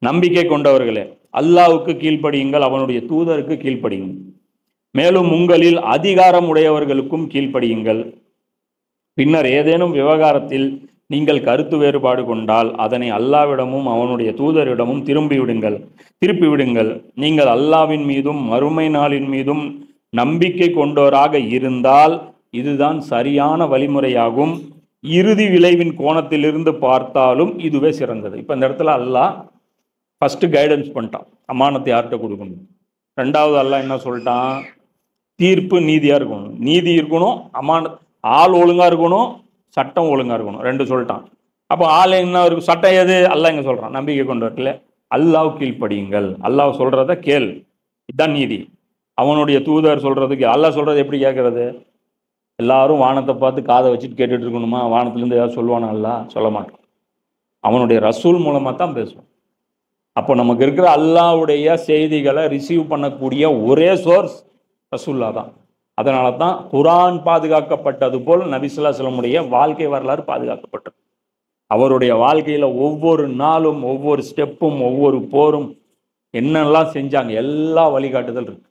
நம்பிக்கை கொண்டவர்களே, அல்லாஹ்வுக்கு கீழ்ப்படியுங்கள், அவனுடைய தூதருக்கு கீழ்ப்படியுங்கள், மேலும் உங்களில் அதிகாரம் உடையவர்களுக்கும் கீழ்ப்படியுங்கள். பின்னர் ஏதேனும் விவகாரத்தில் நீங்கள் கருத்து வேறுபாடு கொண்டால் அதனை அல்லாஹ்விடமும் அவனுடைய தூதரிடமும் திருப்பி விடுங்கள். நீங்கள் அல்லாஹ்வின் மீதும் மறுமை நாளின் மீதும் நம்பிக்கை கொண்டோராக இருந்தால் இதுதான் சரியான வழிமுறையாகும். இறுதி விளைவின் கோணத்திலிருந்து பார்த்தாலும் இதுவே சிறந்தது. இப்போ இந்த இடத்துல அல்லாஹ் ஃபஸ்ட்டு கைடன்ஸ் பண்ணிட்டான், அமானத்தை யார்கிட்ட கொடுக்கணும். ரெண்டாவது அல்லாஹ் என்ன சொல்லிட்டான், தீர்ப்பு நீதியாக இருக்கணும், நீதி இருக்கணும், ஆள் ஒழுங்காக இருக்கணும், சட்டம் ஒழுங்காக இருக்கணும், ரெண்டு சொல்லிட்டான். அப்போ ஆள் என்ன இருக்கும், சட்டம் எது, அல்லாஹ் எங்கே சொல்கிறான், நம்பிக்கை கொண்டு வரல, அல்லாஹ் கீழ்ப்படியுங்கள், அல்லாஹ் சொல்கிறத கேள், இதுதான் நீதி. அவனுடைய தூதர் சொல்கிறதுக்கு, அல்லாஹ் சொல்கிறது எப்படி கேட்குறது, எல்லாரும் வானத்தை பார்த்து காதை வச்சுட்டு கேட்டுட்டு இருக்கணுமா, வானத்துலேருந்து ஏதாவது சொல்லுவானா, அல்லாஹ் சொல்ல மாட்டான், அவனுடைய ரசூல் மூலமாக தான் பேசுவான். அப்போ நமக்கு இருக்கிற அல்லாஹ்வுடைய செய்திகளை ரிசீவ் பண்ணக்கூடிய ஒரே சோர்ஸ் ரசூல்லா தான். அதனால தான் குர்ஆன் பாதுகாக்கப்பட்டது போல் நபி ஸல்லல்லாஹு அலைஹி வஸல்லம் வாழ்க்கை வரலாறு பாதுகாக்கப்பட்டது. அவருடைய வாழ்க்கையில் ஒவ்வொரு நாளும், ஒவ்வொரு ஸ்டெப்பும், ஒவ்வொரு போரும் என்னெல்லாம் செஞ்சாங்க, எல்லா வழிகாட்டுதல் இருக்கு.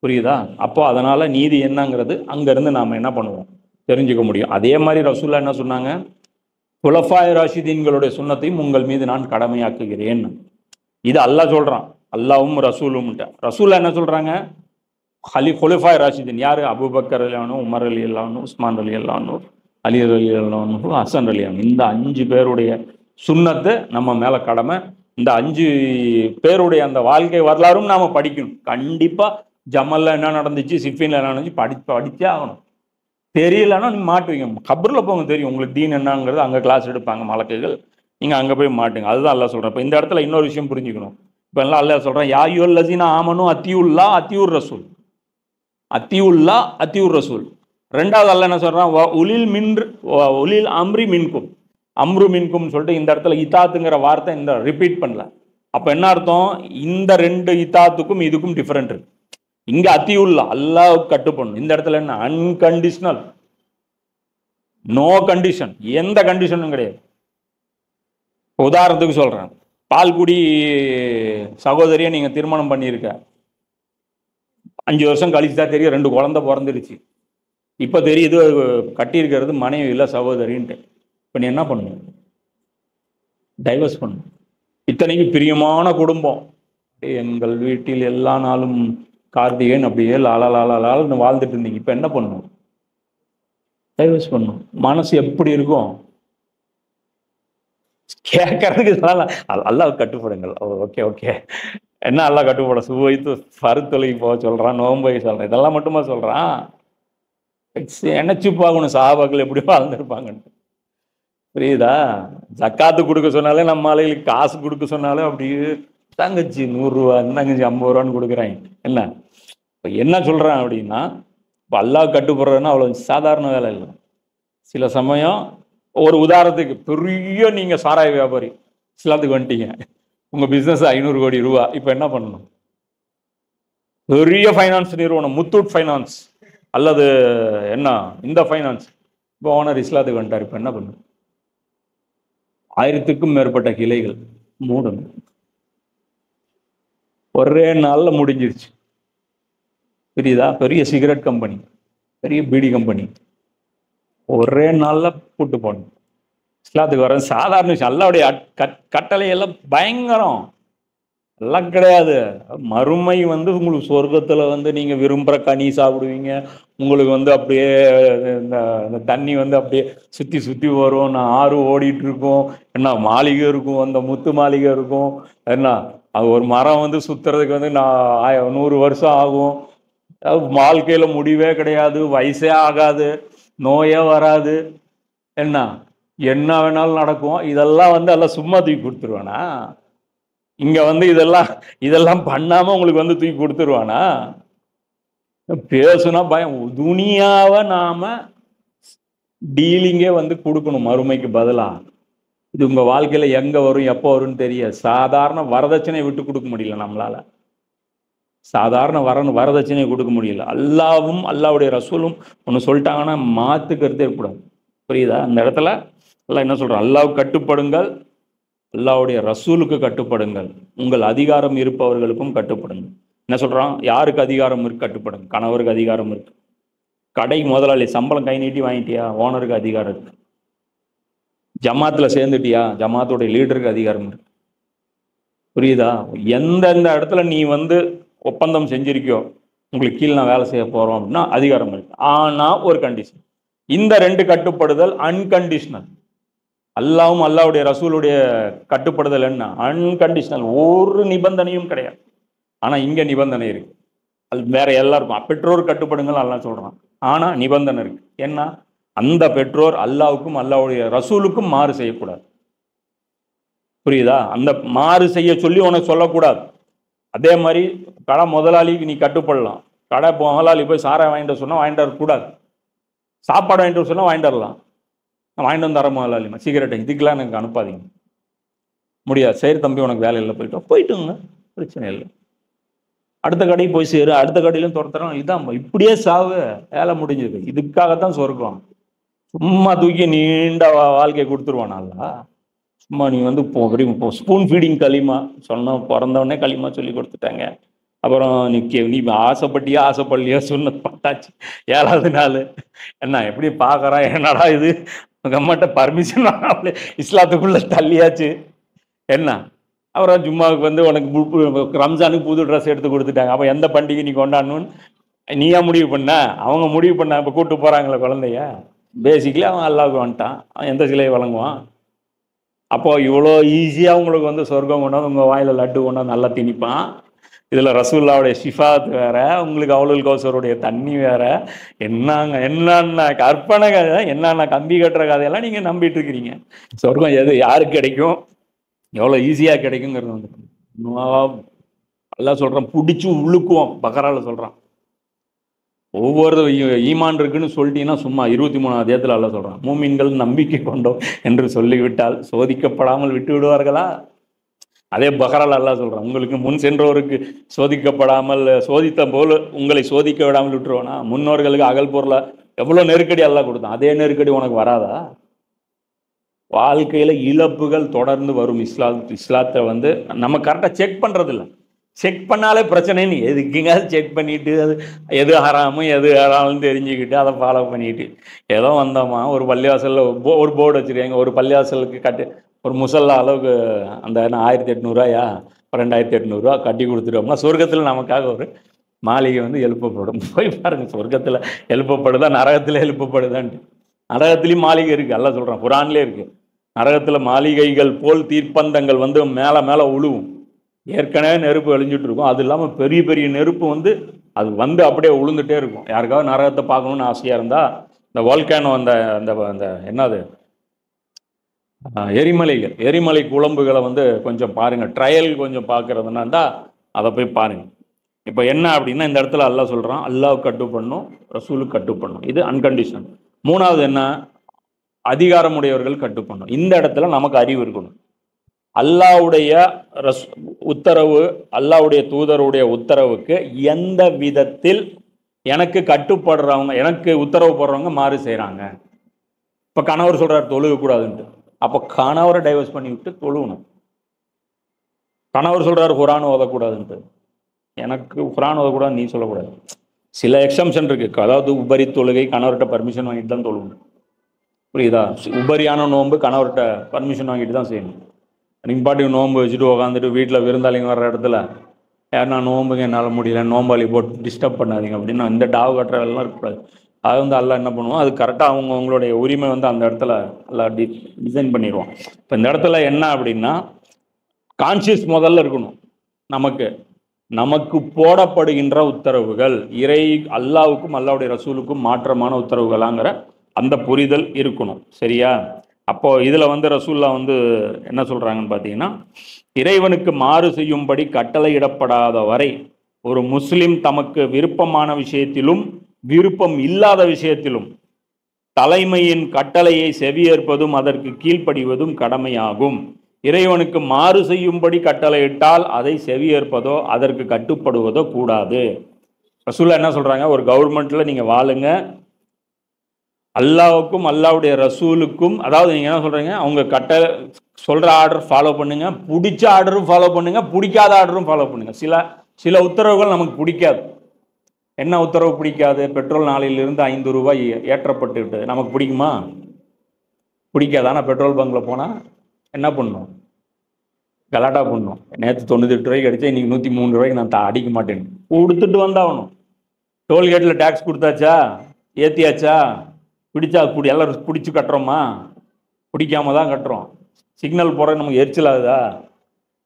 புரியுதா? அப்போ அதனால நீதி என்னங்கிறது அங்கேருந்து நாம் என்ன பண்ணுவோம், தெரிஞ்சுக்க முடியும். அதே மாதிரி ரசூல்லா என்ன சொன்னாங்க, குலஃபாய் ராஷிதீன்களுடைய சுன்னத்தையும் உங்கள் மீது நான் கடமையாக்குகிறேன். இது அல்லாஹ் சொல்கிறான், அல்லாவும் ரசூலும். ரசூல்லா என்ன சொல்கிறாங்க, குலஃபாய் ராஷிதீன் யார், அபூபக்கர் ரலியல்லாஹு அன்ஹு, உமர் ரலியல்லாஹு அன்ஹு, உஸ்மான் ரலியல்லாஹு அன்ஹு, அலி ரலியல்லாஹு அன்ஹு, ஹசன் ரலியல்லாஹு அன்ஹு, இந்த 5 பேருடைய சுன்னத்தை நம்ம மேலே கடமை. இந்த 5 பேருடைய அந்த வாழ்க்கை வரலாறும் நாம் படிக்கணும். கண்டிப்பாக ஜமல்ல என்ன நடந்துச்சு, சிஃபின்ல என்ன நடந்துச்சு படித்தே ஆகணும். தெரியலன்னா நீங்கள் மாட்டுவீங்க, கபரில் போங்க, தெரியும் உங்களுக்கு தீன் என்னங்கிறது, அங்கே கிளாஸ் எடுப்பாங்க மலக்குகள், நீங்கள் அங்கே போய் மாட்டுங்க. அதுதான் அல்லாஹ் சொல்கிறேன். இப்போ இந்த இடத்துல இன்னொரு விஷயம் புரிஞ்சுக்கணும். இப்போ எல்லாம் அல்லாஹ் சொல்கிறேன், யா அய்யுஹல் லஸீன ஆமனு அத்தியுல்லா அத்தியுர் ரசூல், அத்தியுல்லா அத்தியுர் ரசூல். ரெண்டாவது அல்லாஹ் என்ன சொல்கிறான், உலில் அம்ரி மின்கும், அம்ரு மின்கும்னு சொல்லிட்டு இந்த இடத்துல இத்தாத்துங்கிற வார்த்தை இந்த ரிப்பீட் பண்ணல. அப்போ என்ன அர்த்தம், இந்த 2 இத்தாத்துக்கும் இதுக்கும் டிஃப்ரெண்ட் இருக்கு. இங்க அத்தியுல்லா அல்லாஹ்வுக்கு கட்டுப்படணும், இந்த இடத்துல என்ன அன்கண்டிஷனல், நோ கண்டிஷன், எந்த கண்டிஷனும் கிடையாது. உதாரணத்துக்கு சொல்றேன், பால்குடி சகோதரியை நீங்க திருமணம் பண்ணியிருக்க, 5 வருஷம் கழிச்சு தான் தெரியும் 2 குழந்தை பிறந்துருச்சு. இப்போ தெரியுது கட்டியிருக்கிறது மனைவி இல்லை சகோதரின்ட்டு. இப்போ நீ என்ன பண்ணணும், டைவர்ஸ் பண்ணணும். இத்தனைக்கு பிரியமான குடும்பம், எங்கள் வீட்டில் எல்லா நாளும் கார்த்திகேயன் அப்படியே லாலாலாலான்னு வாழ்ந்துட்டு இருந்தீங்க, இப்போ என்ன பண்ணணும், டைவர்ஸ் பண்ணணும். மனசு எப்படி இருக்கும் கேட்கறதுக்கு, அல்லாஹ் கட்டுப்படுங்கள். ஓகே ஓகே, என்ன அல்லாஹ் கட்டுப்பட, சுவைத்து பருத்தொலை போக சொல்றான், நோம்பை சொல்றான், இதெல்லாம் மட்டுமா சொல்றான், நினைச்சு பார்க்கணும் சஹாபாக்கள் எப்படி வாழ்ந்துருப்பாங்கன்னு. புரியுதா? ஜக்காத்து கொடுக்க சொன்னாலே, நம்ம ஆளுகளுக்கு காசு கொடுக்க சொன்னாலே அப்படியே தங்கச்சி 100 ரூபா, தங்கச்சி 50 ரூபான்னு கொடுக்குறாங்க. என்ன இப்போ என்ன சொல்கிறேன் அப்படின்னா, இப்போ அல்லாஹ் கட்டுப்படுறதுன்னா அவ்வளோ சாதாரண வேலை இல்லை. சில சமயம் ஒரு உதாரணத்துக்கு, பெரிய நீங்கள் சாராய வியாபாரி இஸ்லாத்துக்கு வந்துட்டீங்க, உங்கள் பிஸ்னஸ் 500 கோடி ரூபா, இப்போ என்ன பண்ணணும், பெரிய ஃபைனான்ஸ் நிறுவனம் முத்தூட் ஃபைனான்ஸ் அல்லது என்ன இந்த ஃபைனான்ஸ், இப்போ ஓனர் இஸ்லாத்துக்கு வந்துட்டார், இப்போ என்ன பண்ணணும், 1000க்கும் மேற்பட்ட கிளைகள் மூடணும். ஒரே நாளில் முடிஞ்சிருச்சு. புரியுதா? பெரிய சிகரெட் கம்பெனி, பெரிய பீடி கம்பெனி, ஒரே நாளில் கூட்டு போகணும். இஸ்லாத்துக்கு வர சாதாரண விஷயம், அல்லாஹ்வுடைய கட்டளை எல்லாம் பயங்கரம். எல்லாம் கிடையாது. மறுமை வந்து உங்களுக்கு சொர்க்கத்துல வந்து நீங்க விரும்புற கனி சாப்பிடுவீங்க. உங்களுக்கு வந்து அப்படியே இந்த இந்த தண்ணி வந்து அப்படியே சுத்தி சுத்தி வரும். நான் ஆறு ஓடிட்டு இருக்கும். என்ன மாளிகை இருக்கும், அந்த முத்து மாளிகை இருக்கும். என்ன அது ஒரு மரம் வந்து சுத்துறதுக்கு வந்து நான் 100 வருஷம் ஆகும். அது வாழ்க்கையில முடிவே கிடையாது, வயசே ஆகாது, நோயே வராது. என்ன என்ன வேணாலும் நடக்கும். இதெல்லாம் வந்து எல்லாம் சும்மா தூக்கி கொடுத்துருவானா? இங்க வந்து இதெல்லாம் இதெல்லாம் பண்ணாம உங்களுக்கு வந்து தூக்கி கொடுத்துருவானா? பேசுனா பயம். துனியாவை நாம டீலிங்கே வந்து கொடுக்கணும் மறுமைக்கு பதிலா. இது உங்க வாழ்க்கையில எங்க வரும், எப்போ வரும்னு தெரியாது. சாதாரண வரதட்சணை விட்டு கொடுக்க முடியல நம்மளால. சாதாரண வரதட்சணையை கொடுக்க முடியல. அல்லாவும் அல்லாவுடைய ரசூலும் ஒன்று சொல்லிட்டாங்கன்னா மாத்துக்கிறதே இருக்கக்கூடாது. புரியுதா? அந்த இடத்துல எல்லாம் என்ன சொல்றோம்? அல்லாவுக்கு கட்டுப்படுங்கள், அல்லாவுடைய ரசூலுக்கு கட்டுப்படுங்கள், உங்கள் அதிகாரம் இருப்பவர்களுக்கும் கட்டுப்படுங்கள். என்ன சொல்றான்? யாருக்கு அதிகாரம் இருக்கு? கட்டுப்படுங்க. கணவருக்கு அதிகாரம் இருக்கு. கடை முதலாளி சம்பளம் கை நீட்டி வாங்கிட்டியா? ஓனருக்கு அதிகாரம் இருக்கு. ஜமாத்துல சேர்ந்துட்டியா? ஜமாத்துடைய லீடருக்கு அதிகாரம் இருக்கு. புரியுதா? எந்தெந்த இடத்துல நீ வந்து ஒப்பந்தம் செஞ்சிருக்கியோ, உங்களுக்கு கீழே நான் வேலை செய்ய போறோம் அப்படின்னா அதிகாரம் இருக்கு. ஆனா ஒரு கண்டிஷன். இந்த 2 கட்டுப்படுதல் அன்கண்டிஷனல். அல்லாவும் அல்லாவுடைய ரசூலுடைய கட்டுப்படுதல் என்ன? அன்கண்டிஷனல். ஒரு நிபந்தனையும் கிடையாது. ஆனா இங்க நிபந்தனை இருக்கு. அது வேற எல்லாருக்கும் பெற்றோர் கட்டுப்படுங்கள் அல்லாஹ் சொல்றான். ஆனா நிபந்தனை இருக்கு. என்ன? அந்த பெற்றோர் அல்லாவுக்கும் அல்லாவுடைய ரசூலுக்கும் மாறு செய்யக்கூடாது. புரியுதா? அந்த மாறு செய்ய சொல்லி உனக்கு சொல்லக்கூடாது. அதே மாதிரி கடை முதலாளிக்கு நீ கட்டுப்படலாம். கடை முதலாளி போய் சாராயம் வாங்கிட்டு சொன்னா வாங்கிட்டு வரக்கூடாது. சாப்பாடு வாங்கிட்டு சொன்னா வாங்கிட்டு வரலாம். வாங்கிட்டு வந்து தர முதலாளி சிகரெட்டை இதுக்கெல்லாம் எனக்கு அனுப்பாதீங்க. முடியாது. சரி தம்பி, உனக்கு வேலை இல்லை, போயிட்டுங்க, பிரச்சனை இல்லை. அடுத்த கடைக்கு போய் சேரு, அடுத்த கடையிலும் துரத்துறோம். இதான் இப்படியே சாவு, வேலை முடிஞ்சது. இதுக்காகத்தான் சொர்க்கம். சும்மா தூக்கி நீண்ட வாழ்க்கையை கொடுத்துருவானால. சும்மா நீ வந்து ஸ்பூன் ஃபீடிங் களிமா சொன்ன, பிறந்தவொடனே களிமா சொல்லி கொடுத்துட்டாங்க. அப்புறம் நீ ஆசைப்பட்டியா ஆசைப்படலையா சொன்ன பட்டாச்சு. 7வது நாள் என்ன எப்படி பார்க்குறான், என்னடா இது கம்மட்ட பர்மிஷன் வாங்காமலே இஸ்லாத்துக்குள்ள தள்ளியாச்சு. என்ன அப்புறம் ஜும்மாவுக்கு வந்து உனக்கு ரம்ஜானுக்கு புது ட்ரெஸ் எடுத்து கொடுத்துட்டாங்க. அப்போ எந்த பண்டிகை நீ கொண்டாடணும்னு நீயா முடிவு பண்ண? அவங்க முடிவு பண்ண. இப்போ கூப்பிட்டு போகிறாங்களே குழந்தைய. பேசிக்கலி அவன் அல்லாவுக்கு வந்துட்டான். அவன் எந்த சிலையை வழங்குவான்? அப்போ இவ்வளோ ஈஸியாக உங்களுக்கு வந்து சொர்க்கம் கொண்டாந்து உங்கள் வாயில் லட்டு கொண்டாந்து நல்லா திணிப்பான். இதில் ரசூல்லாவுடைய ஷிஃபாத் வேற, உங்களுக்கு அவுலுல் கௌசருடைய தண்ணி வேற. என்னென்ன கற்பனை கதை, என்னென்ன கம்பி கட்டுற கதையெல்லாம் நீங்கள் நம்பிட்டு இருக்கிறீங்க. சொர்க்கம் யாருக்கு கிடைக்கும், எவ்வளோ ஈஸியாக கிடைக்குங்கிறது வந்து எல்லாம் சொல்கிறான். பிடிச்சி உள்ளுக்குவோம். பக்கரால சொல்கிறான். ஒவ்வொரு ஈமான் இருக்குன்னு சொல்லிட்டீங்கன்னா சும்மா 23வது அத்தியாயத்தில் அல்ல சொல்கிறான், மூமின்கள் நம்பிக்கை கொண்டோம் என்று சொல்லிவிட்டால் சோதிக்கப்படாமல் விட்டு விடுவார்களா? அதே பஹரால் அல்லாஹ் சொல்கிறான், உங்களுக்கு முன் சென்றோருக்கு சோதிக்கப்படாமல் சோதித்த போல உங்களை சோதிக்க விடாமல் விட்டுருவானா? முன்னோர்களுக்கு அகல் பொருளை எவ்வளோ நெருக்கடி அல்லாஹ் கொடுத்தான். அதே நெருக்கடி உனக்கு வராதா? வாழ்க்கையில் இழப்புகள் தொடர்ந்து வரும். இஸ்லாத்தை வந்து நம்ம கரெக்டாக செக் பண்ணுறதில்ல. செக் பண்ணாலே பிரச்சனைன்னு எதுக்குங்க செக் பண்ணிட்டு அது எது ஹராமும் எது ஹராமுன்னு தெரிஞ்சுக்கிட்டு அதை ஃபாலோ பண்ணிட்டு ஏதோ வந்தோமா, ஒரு பள்ளிவாசலில் ஒரு போர்டு வச்சுருக்காங்க, ஒரு பள்ளிவாசலுக்கு ஒரு முசல்லா அளவுக்கு அந்த 1800 2800 கட்டி கொடுத்துட்டோம்னா சொர்க்கத்தில் நமக்காக ஒரு மாளிகை வந்து எழுப்பப்படும். போய் பாருங்க, சொர்க்கத்தில் எழுப்பப்படுதா நரகத்தில் எழுப்பப்படுதான்ட்டு. நரகத்துலேயும் மாளிகை இருக்குது, எல்லாம் சொல்கிறான், குரான்லேயே இருக்குது. நரகத்தில் மாளிகைகள் போல் தீர்ப்பந்தங்கள் வந்து மேலே மேலே உழுவும். ஏற்கனவே நெருப்பு எழிஞ்சிட்டு இருக்கும். அது இல்லாமல் பெரிய பெரிய நெருப்பு வந்து அது வந்து அப்படியே உளுந்துட்டே இருக்கும். யாருக்காவது நரகத்தை பார்க்கணுன்னு ஆசையாக இருந்தால் இந்த வால்கானோ அந்த அந்த அந்த என்னது எரிமலை குழம்புகளை வந்து கொஞ்சம் பாருங்கள். ட்ரையல் கொஞ்சம் பார்க்குறதுனா இருந்தால் அதை போய் பாருங்கள். இப்போ என்ன அப்படின்னா இந்த இடத்துல அல்லாஹ் சொல்கிறான், அல்லாஹ் கட்டுப்படணும், ரசூலுக்கு கட்டுப்படணும். இது அன்கண்டிஷனல். 3வது என்ன? அதிகாரமுடையவர்கள் கட்டுப்படணும். இந்த இடத்துல நமக்கு அறிவு இருக்கணும். அல்லாவுடைய உத்தரவு, அல்லாவுடைய தூதருடைய உத்தரவுக்கு எந்த விதத்தில் எனக்கு கட்டுப்படுறவங்க, எனக்கு உத்தரவு போடுறவங்க மாறு செய்கிறாங்க. இப்போ கணவர் சொல்கிறார் தொழுகக்கூடாதுன்ட்டு, அப்போ கணவரை டைவர்ஸ் பண்ணி விட்டு தொழுகணும். கணவர் சொல்கிறார் குரான் ஓதக்கூடாதுன்ட்டு, எனக்கு குரான் ஓதக்கூடாது நீ சொல்லக்கூடாது. சில எக்ஸம்ஷன் இருக்குது. அதாவது உபரி தொழுகை கணவர்கிட்ட பர்மிஷன் வாங்கிட்டு தான் தொழுகணும். புரியுதா? உபரியான நோன்பு கணவர்கிட்ட பர்மிஷன் வாங்கிட்டு தான் செய்யணும். நீங்கள் பாட்டுக்கு நோன்பு வச்சுட்டு உட்காந்துட்டு வீட்டில் விருந்தாளிங்க வர்ற இடத்துல யார் நான் நோன்புங்க என்னால் முடியல, நோம்பாளி போட்டு டிஸ்டர்ப் பண்ணாதீங்க அப்படின்னு இந்த டாவு கட்டுற எல்லாம் இருக்கக்கூடாது. அது வந்து எல்லாம் என்ன பண்ணுவோம், அது கரெக்டாக அவங்களுடைய உரிமை வந்து அந்த இடத்துல எல்லாம் டிசைன் பண்ணிடுவோம். இப்போ இந்த இடத்துல என்ன அப்படின்னா, கான்சியஸ் முதல்ல இருக்கணும். நமக்கு நமக்கு போடப்படுகின்ற உத்தரவுகள் இறை அல்லாவுக்கும் அல்லாவுடைய ரசூலுக்கும் மாற்றமான உத்தரவுகளாங்கிற அந்த புரிதல் இருக்கணும். சரியா? அப்போ இதில் வந்து ரசூல்லா வந்து என்ன சொல்கிறாங்கன்னு பார்த்தீங்கன்னா, இறைவனுக்கு மாறு செய்யும்படி கட்டளையிடப்படாத வரை ஒரு முஸ்லிம் தமக்கு விருப்பமான விஷயத்திலும் விருப்பம் இல்லாத விஷயத்திலும் தலைமையின் கட்டளையை செவியேற்பதும் அதற்கு கீழ்ப்படிவதும் கடமையாகும். இறைவனுக்கு மாறு செய்யும்படி கட்டளையிட்டால் அதை செவியேற்பதோ அதற்கு கட்டுப்படுவதோ கூடாது. ரசூல்லா என்ன சொல்கிறாங்க, ஒரு கவர்மெண்ட்டில் நீங்கள் வாழுங்க, அல்லாவுக்கும் அல்லாவுடைய ரசூலுக்கும், அதாவது நீங்கள் என்ன சொல்கிறீங்க, அவங்க சொல்கிற ஆர்டர் ஃபாலோ பண்ணுங்க, பிடிச்ச ஆர்டரும் ஃபாலோ பண்ணுங்க, பிடிக்காத ஆர்டரும் ஃபாலோ பண்ணுங்க. சில உத்தரவுகள் நமக்கு பிடிக்காது. என்ன உத்தரவு பிடிக்காது? பெட்ரோல் நாளையிலிருந்து 5 ரூபாய் ஏற்றப்பட்டு விட்டது. நமக்கு பிடிக்குமா? பிடிக்காது. ஆனால் பெட்ரோல் பங்கில் போனால் என்ன பண்ணும்? கலாட்டா பண்ணும். நேற்று 98 ரூபாய்க்கு அடித்தா இன்றைக்கி 103 ரூபாய்க்கு நான் அடிக்க மாட்டேன், கொடுத்துட்டு வந்தாகணும். டோல்கேட்டில் டேக்ஸ் கொடுத்தாச்சா, ஏற்றியாச்சா, பிடிச்சா எல்லாரும் பிடிச்சி கட்டுறோமா? பிடிக்காம தான் கட்டுறோம். சிக்னல் போகிற நமக்கு எரிச்சல் ஆகுதா?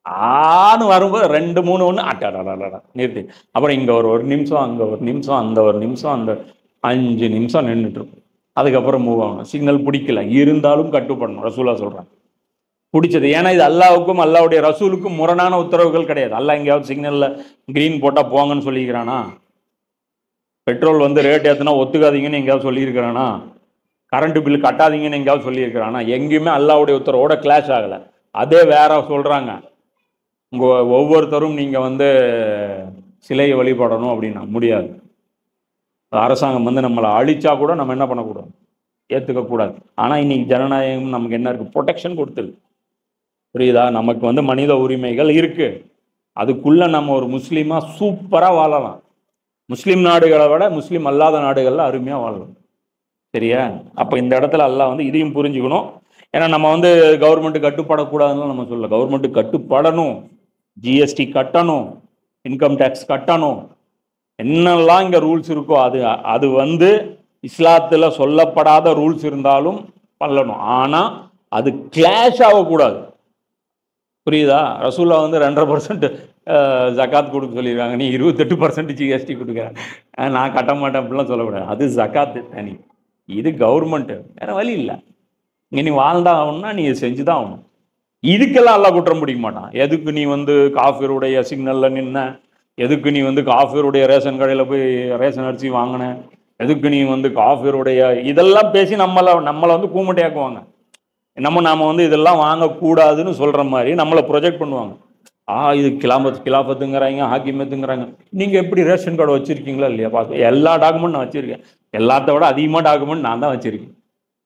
ஆன்னு வரும்போது 2 3 1 அட்டாடா நிறுத்தி, அப்புறம் இங்கே ஒரு நிமிஷம், அங்கே ஒரு நிமிஷம், அந்த ஒரு நிமிஷம், அந்த 5 நிமிஷம் நின்றுட்டுருக்கும். அதுக்கப்புறம் மூவ் ஆகணும். சிக்னல் பிடிக்கல இருந்தாலும் கட்டுப்படணும். ரசூலா சொல்கிறாங்க பிடிச்சது. ஏன்னா இது அல்லாவுக்கும் அல்லாவுடைய ரசூலுக்கும் முரணான உத்தரவுகள் கிடையாது. அல்லா எங்கேயாவது சிக்னலில் க்ரீன் போட்டால் போங்கன்னு சொல்லியிருக்கிறானா? பெட்ரோல் வந்து ரேட் ஏற்றுனா ஒத்துக்காதீங்கன்னு எங்கேயாவது சொல்லியிருக்கிறானா? கரண்ட் பில் கட்டாதீங்கன்னு எங்கேயாவது சொல்லியிருக்கிறானா? எங்கேயுமே அல்லாவுடைய உத்தரவோட கிளாஷ் ஆகலை. அதே வேற சொல்கிறாங்க, உங்கள் ஒவ்வொருத்தரும் நீங்கள் வந்து சிலையை வழிபடணும் அப்படின்னா முடியாது. அரசாங்கம் வந்து நம்மளை அழிச்சா கூட நம்ம என்ன பண்ணக்கூடாது, ஏற்றுக்கக்கூடாது. ஆனால் இன்னைக்கு ஜனநாயகம் நமக்கு என்ன இருக்குது, ப்ரொடெக்ஷன் கொடுத்துருக்கு. புரியுதா? நமக்கு வந்து மனித உரிமைகள் இருக்குது. அதுக்குள்ளே நம்ம ஒரு முஸ்லீமாக சூப்பராக வாழலாம். முஸ்லீம் நாடுகளை விட முஸ்லீம் அல்லாத நாடுகளில் அருமையாக வாழலாம். சரியா? அப்போ இந்த இடத்துல அல்லாஹ் வந்து இதையும் புரிஞ்சுக்கணும். ஏன்னா நம்ம வந்து கவர்மெண்ட்டு கட்டுப்படக்கூடாதுன்னு நம்ம சொல்ல, கவர்மெண்ட்டு கட்டுப்படணும். ஜிஎஸ்டி கட்டணும், இன்கம் டேக்ஸ் கட்டணும், என்னெல்லாம் இங்கே ரூல்ஸ் இருக்கோ அது வந்து இஸ்லாத்தில் சொல்லப்படாத ரூல்ஸ் இருந்தாலும் பண்ணணும். ஆனால் அது கிளாஷ் ஆகக்கூடாது. புரியுதா? ரசூல்லா வந்து 2.5% ஜக்காத் கொடுக்க சொல்லியிருக்காங்க, நீ 28% ஜிஎஸ்டி கொடுக்குறேன், நான் கட்ட மாட்டேன் அப்படிலாம் சொல்லக்கூடாது. அது ஜக்காத்து தனி, இது கவர்மெண்ட்டு, வேறு வழி இல்லை. இங்கே நீ வாழ்ந்தா ஆகணும்னா நீ செஞ்சு தான் ஆகணும். இதுக்கெல்லாம் எல்லாம் குற்றம் பிடிக்க மாட்டான். எதுக்கு நீ வந்து காஃபிருடைய சிக்னலில் நின்ன, எதுக்கு நீ வந்து காஃபிருடைய ரேஷன் கடையில் போய் ரேஷன் அரிசி வாங்கின, எதுக்கு நீ வந்து காஃபிருடைய இதெல்லாம் பேசி நம்மளை வந்து கூமட்டையாக்குவாங்க. நாம் வந்து இதெல்லாம் வாங்கக்கூடாதுன்னு சொல்கிற மாதிரி நம்மளை ப்ரொஜெக்ட் பண்ணுவாங்க. இது கிலாஃபத்துங்கிறாங்க, ஹாக்கிமத்துங்கிறாங்க. நீங்கள் எப்படி ரேஷன் கார்டு வச்சுருக்கீங்களா இல்லையா? எல்லா டாக்குமெண்ட் நான் வச்சுருக்கேன். எல்லாத்த விட அதிகமாக டாக்குமெண்ட் நான் தான் வச்சுருக்கேன்.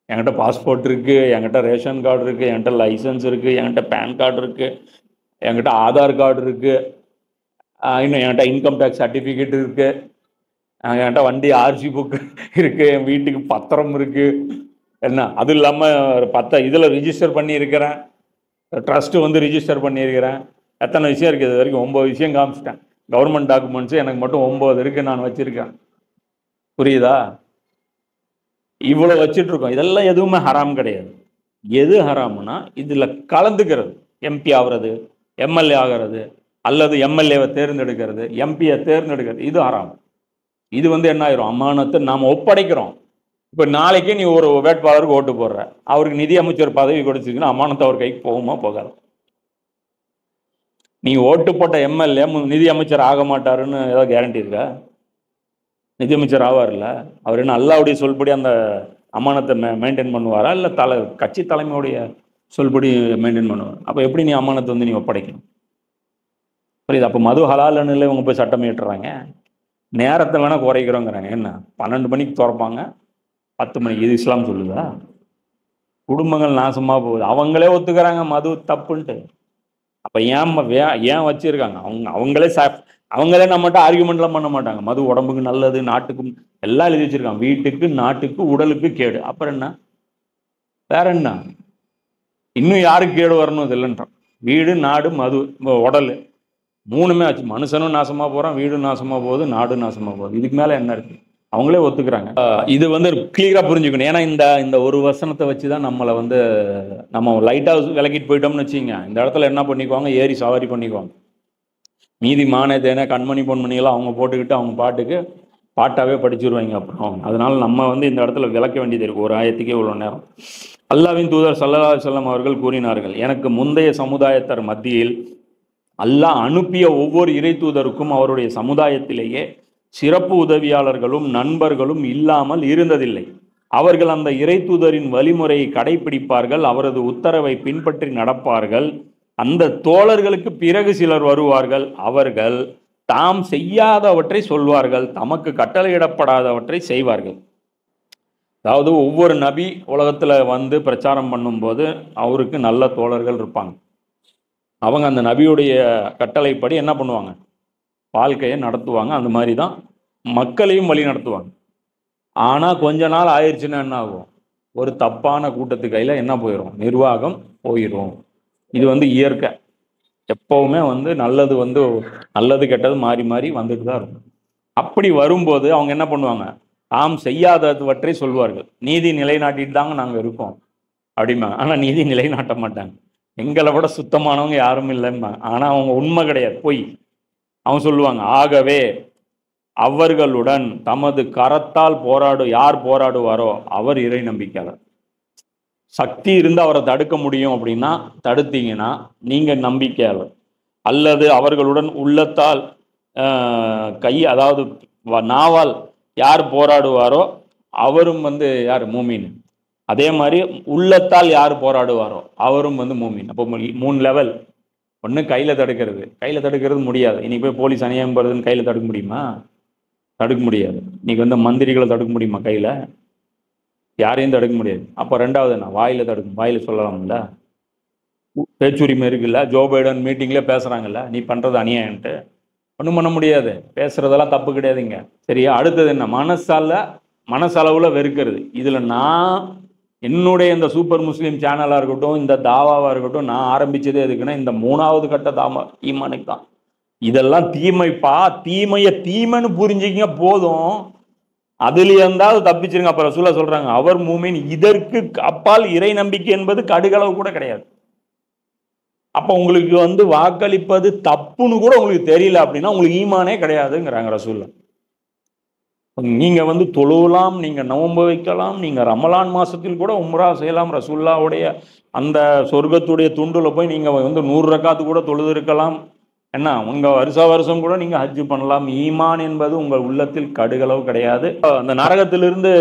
என்கிட்ட பாஸ்போர்ட் இருக்குது, என்கிட்ட ரேஷன் கார்டு இருக்குது, என்கிட்ட லைசன்ஸ் இருக்குது, என்கிட்ட பேன் கார்டு இருக்குது, என்கிட்ட ஆதார் கார்டு இருக்குது, இன்னும் என்கிட்ட இன்கம் டேக்ஸ் சர்டிஃபிகேட் இருக்குது, என்கிட்ட வண்டி ஆர்சி புக்கு இருக்குது, என் வீட்டுக்கு பத்திரம் இருக்குது. என்ன அது இல்லாமல் இதில் ரிஜிஸ்டர் பண்ணியிருக்கிறேன், ட்ரஸ்ட்டு வந்து ரிஜிஸ்டர் பண்ணியிருக்கிறேன். எத்தனை விஷயம் இருக்குது? இது வரைக்கும் 9 விஷயம் காமிச்சிட்டேன். கவர்மெண்ட் டாக்குமெண்ட்ஸு எனக்கு மட்டும் 9 இருக்குது, நான் வச்சுருக்கேன். புரியுதா? இவ்வளோ வச்சுட்ருக்கோம். இதெல்லாம் எதுவுமே ஹராம் கிடையாது. எது ஹராம்னா இதில் கலந்துக்கிறது, எம்பி ஆகிறது, எம்எல்ஏ ஆகிறது, அல்லது எம்எல்ஏவை தேர்ந்தெடுக்கிறது, எம்பியை தேர்ந்தெடுக்கிறது, இது ஹராம். இது வந்து என்ன ஆயிரும், அமானத்தை நாம் ஒப்படைக்கிறோம். இப்போ நாளைக்கே நீ ஒரு வேட்பாளருக்கு ஓட்டு போடுற, அவருக்கு நிதி அமைச்சர் பதவி கொடுத்துருக்குன்னா அமானத்தை அவர் கைக்கு போகுமா போகாது? நீ ஓட்டு போட்ட எம்எல்ஏ நிதி அமைச்சர் ஆக மாட்டாருன்னு ஏதாவது கேரண்டி இருக்கா? நிதி அமைச்சர் ஆவார்ல, அவர் என்ன அல்லாவுடைய சொல்படி அந்த அமானத்தை மெயின்டைன் பண்ணுவாரா, இல்லை கட்சி தலைமையுடைய சொல்படி மெயின்டைன் பண்ணுவார்? அப்போ எப்படி நீ அமானத்தை வந்து நீ ஒப்படைக்கணும்? புரியுது? அப்போ மது ஹலால்னு இல்லை, இவங்க போய் சட்டம் ஏற்றுறாங்க. நேரத்தை வேணால் குறைக்கிறோங்கிறாங்க. என்ன 12 மணிக்கு திறப்பாங்க, 10 மணிக்கு. இது இஸ்லாம் சொல்லுதா? குடும்பங்கள் நாசமாக போகுது. அவங்களே ஒத்துக்கிறாங்க மது தப்புன்ட்டு. அப்போ ஏன் வச்சுருக்காங்க? அவங்களே நம்மகிட்ட ஆர்கியூமெண்ட்லாம் பண்ண மாட்டாங்க. மது உடம்புக்கு நல்லது, நாட்டுக்கும் எல்லாம் எழுதி வச்சிருக்காங்க. வீட்டுக்கு, நாட்டுக்கு, உடலுக்கு கேடு. அப்புறம் என்ன? வேற என்ன? இன்னும் யாருக்கு கேடு வரணும் இது இல்லைன்றான். வீடு, நாடு, மது, உடல், மூணுமே ஆச்சு. மனுஷனும் நாசமாக போகிறான், வீடும் நாசமாக போகுது, நாடும் நாசமாக போகுது. இதுக்கு மேலே என்ன இருக்குது? அவங்களே ஒத்துக்கிறாங்க. இது வந்து கிளியராக புரிஞ்சுக்கணும். ஏன்னா இந்த ஒரு வசனத்தை வச்சு தான் நம்மளை வந்து நம்ம லைட்டாக விலகிட்டு போயிட்டோம்னு வச்சுங்க, இந்த இடத்துல என்ன பண்ணிக்குவாங்க, ஏறி சவாரி பண்ணிக்குவாங்க. மீதி மானே தேனே கண்மணி பொன்மணியெல்லாம் அவங்க போட்டுக்கிட்டு அவங்க பாட்டுக்கு பாட்டாவே படிச்சுருவாங்க. அப்புறம் அதனால நம்ம வந்து இந்த இடத்துல விளக்க வேண்டியது இருக்கு, ஒரு ஆயத்துக்கே இவ்வளோ நேரம். அல்லாஹ்வின் தூதர் ஸல்லல்லாஹு அலைஹி வஸல்லம் அவர்கள் கூறினார்கள், எனக்கு முந்தைய சமுதாயத்தர் மத்தியில் அல்லாஹ் அனுப்பிய ஒவ்வொரு இறை தூதருக்கும் அவருடைய சமுதாயத்திலேயே சிறப்பு உதவியாளர்களும் நண்பர்களும் இல்லாமல் இருந்ததில்லை. அவர்கள் அந்த இறை தூதரின் வழிமுறையை கடைபிடிப்பார்கள், அவரது உத்தரவை பின்பற்றி நடப்பார்கள். அந்த தோழர்களுக்கு பிறகு சிலர் வருவார்கள், அவர்கள் தாம் செய்யாதவற்றை சொல்வார்கள், தமக்கு கட்டளையிடப்படாதவற்றை செய்வார்கள். அதாவது ஒவ்வொரு நபி உலகத்தில் வந்து பிரச்சாரம் பண்ணும்போது அவருக்கு நல்ல தோழர்கள் இருப்பாங்க. அவங்க அந்த நபியுடைய கட்டளைப்படி என்ன பண்ணுவாங்க, வாழ்க்கையை நடத்துவாங்க. அந்த மாதிரி தான் மக்களையும் வழி நடத்துவாங்க. ஆனால் கொஞ்ச நாள் ஆயிடுச்சுன்னா என்ன ஆகும், ஒரு தப்பான கூட்டத்து கையில் என்ன போயிடும், நிர்வாகம் போயிடும். இது வந்து இயற்கை. எப்பவுமே வந்து நல்லது கெட்டது மாறி மாறி வந்துட்டு தான் இருக்கும். அப்படி வரும்போது அவங்க என்ன பண்ணுவாங்க, தாம் செய்யாதவற்றை சொல்வார்கள். நீதி நிலைநாட்டிட்டு தாங்க நாங்கள் இருக்கோம் அப்படிம்பாங்க. ஆனால் நீதி நிலைநாட்ட மாட்டாங்க. எங்களை விட சுத்தமானவங்க யாரும் இல்லைம்பாங்க. ஆனால் அவங்க உண்மை கிடையாது, பொய். அவங்க சொல்லுவாங்க, ஆகவே அவர்களுடன் தமது கரத்தால் யார் போராடுவாரோ அவர் இறை நம்பிக்கையாளர். சக்தி இருந்து அவரை தடுக்க முடியும் அப்படின்னா தடுத்தீங்கன்னா நீங்க நம்பிக்கையாளர். அல்லது அவர்களுடன் உள்ளத்தால் அதாவது நாவால் யார் போராடுவாரோ அவரும் வந்து யார், மூமின். அதே மாதிரி உள்ளத்தால் யார் போராடுவாரோ அவரும் வந்து மூமின். அப்போ 3 லெவல். ஒன்று கையில் தடுக்கிறது முடியாது. இன்னைக்கு போய் போலீஸ் அநியாயம் போகிறதுன்னு கையில் தடுக்க முடியுமா? தடுக்க முடியாது. இன்னைக்கு வந்து மந்திரிகளை தடுக்க முடியுமா? கையில் யாரையும் தடுக்க முடியாது. அப்போ ரெண்டாவது என்ன, வாயில் சொல்லலாம்ல, பேச்சுரிமை இருக்குல்ல. ஜோ பைடன் மீட்டிங்ல பேசுறாங்கல்ல, நீ பண்றது அநியாயம்ட்டு, ஒன்றும் பண்ண முடியாது. பேசுறதெல்லாம் தப்பு கிடையாதுங்க. சரியா? அடுத்தது என்ன, மனசளவுல வெறுக்கிறது. இதுல நான் என்னுடைய இந்த சூப்பர் முஸ்லீம் சேனலாக இருக்கட்டும், இந்த தாவாவாக இருக்கட்டும், நான் ஆரம்பிச்சதே எதுக்குன்னா இந்த 3வது கட்ட ஈமானுக்கு தான். இதெல்லாம் தீமையை தீமைன்னு புரிஞ்சுக்கிங்க போதும், அதுல இருந்தால் தப்பிச்சிருங்க. அப்புறம் ரசூலுல்லாஹ் சொல்றாங்க, அவர் மூமின், இதற்கு அப்பால் இறை நம்பிக்கை என்பது கடுகளவு கூட கிடையாது. அப்ப உங்களுக்கு வந்து வாக்களிப்பது தப்புன்னு கூட உங்களுக்கு தெரியல அப்படின்னா உங்களுக்கு ஈமானே கிடையாதுங்கிறாங்க ரசூலுல்லாஹ். நீங்க வந்து தொழுவலாம், நீங்க நோன்பு வைக்கலாம், நீங்க ரமலான் மாசத்தில் கூட உம்ரா செய்யலாம். ரசூலுல்லாஹ்வுடைய அந்த சொர்க்கத்துடைய துண்டுல போய் நீங்க வந்து 100 ரக்காத்து கூட தொழுது இருக்கலாம். என்ன, உங்க வருஷம் கூட நீங்க ஹஜ்ஜு பண்ணலாம். ஈமான் என்பது உங்கள் உள்ளத்தில் கடுகளவு கிடையாது. அந்த நரகத்திலிருந்து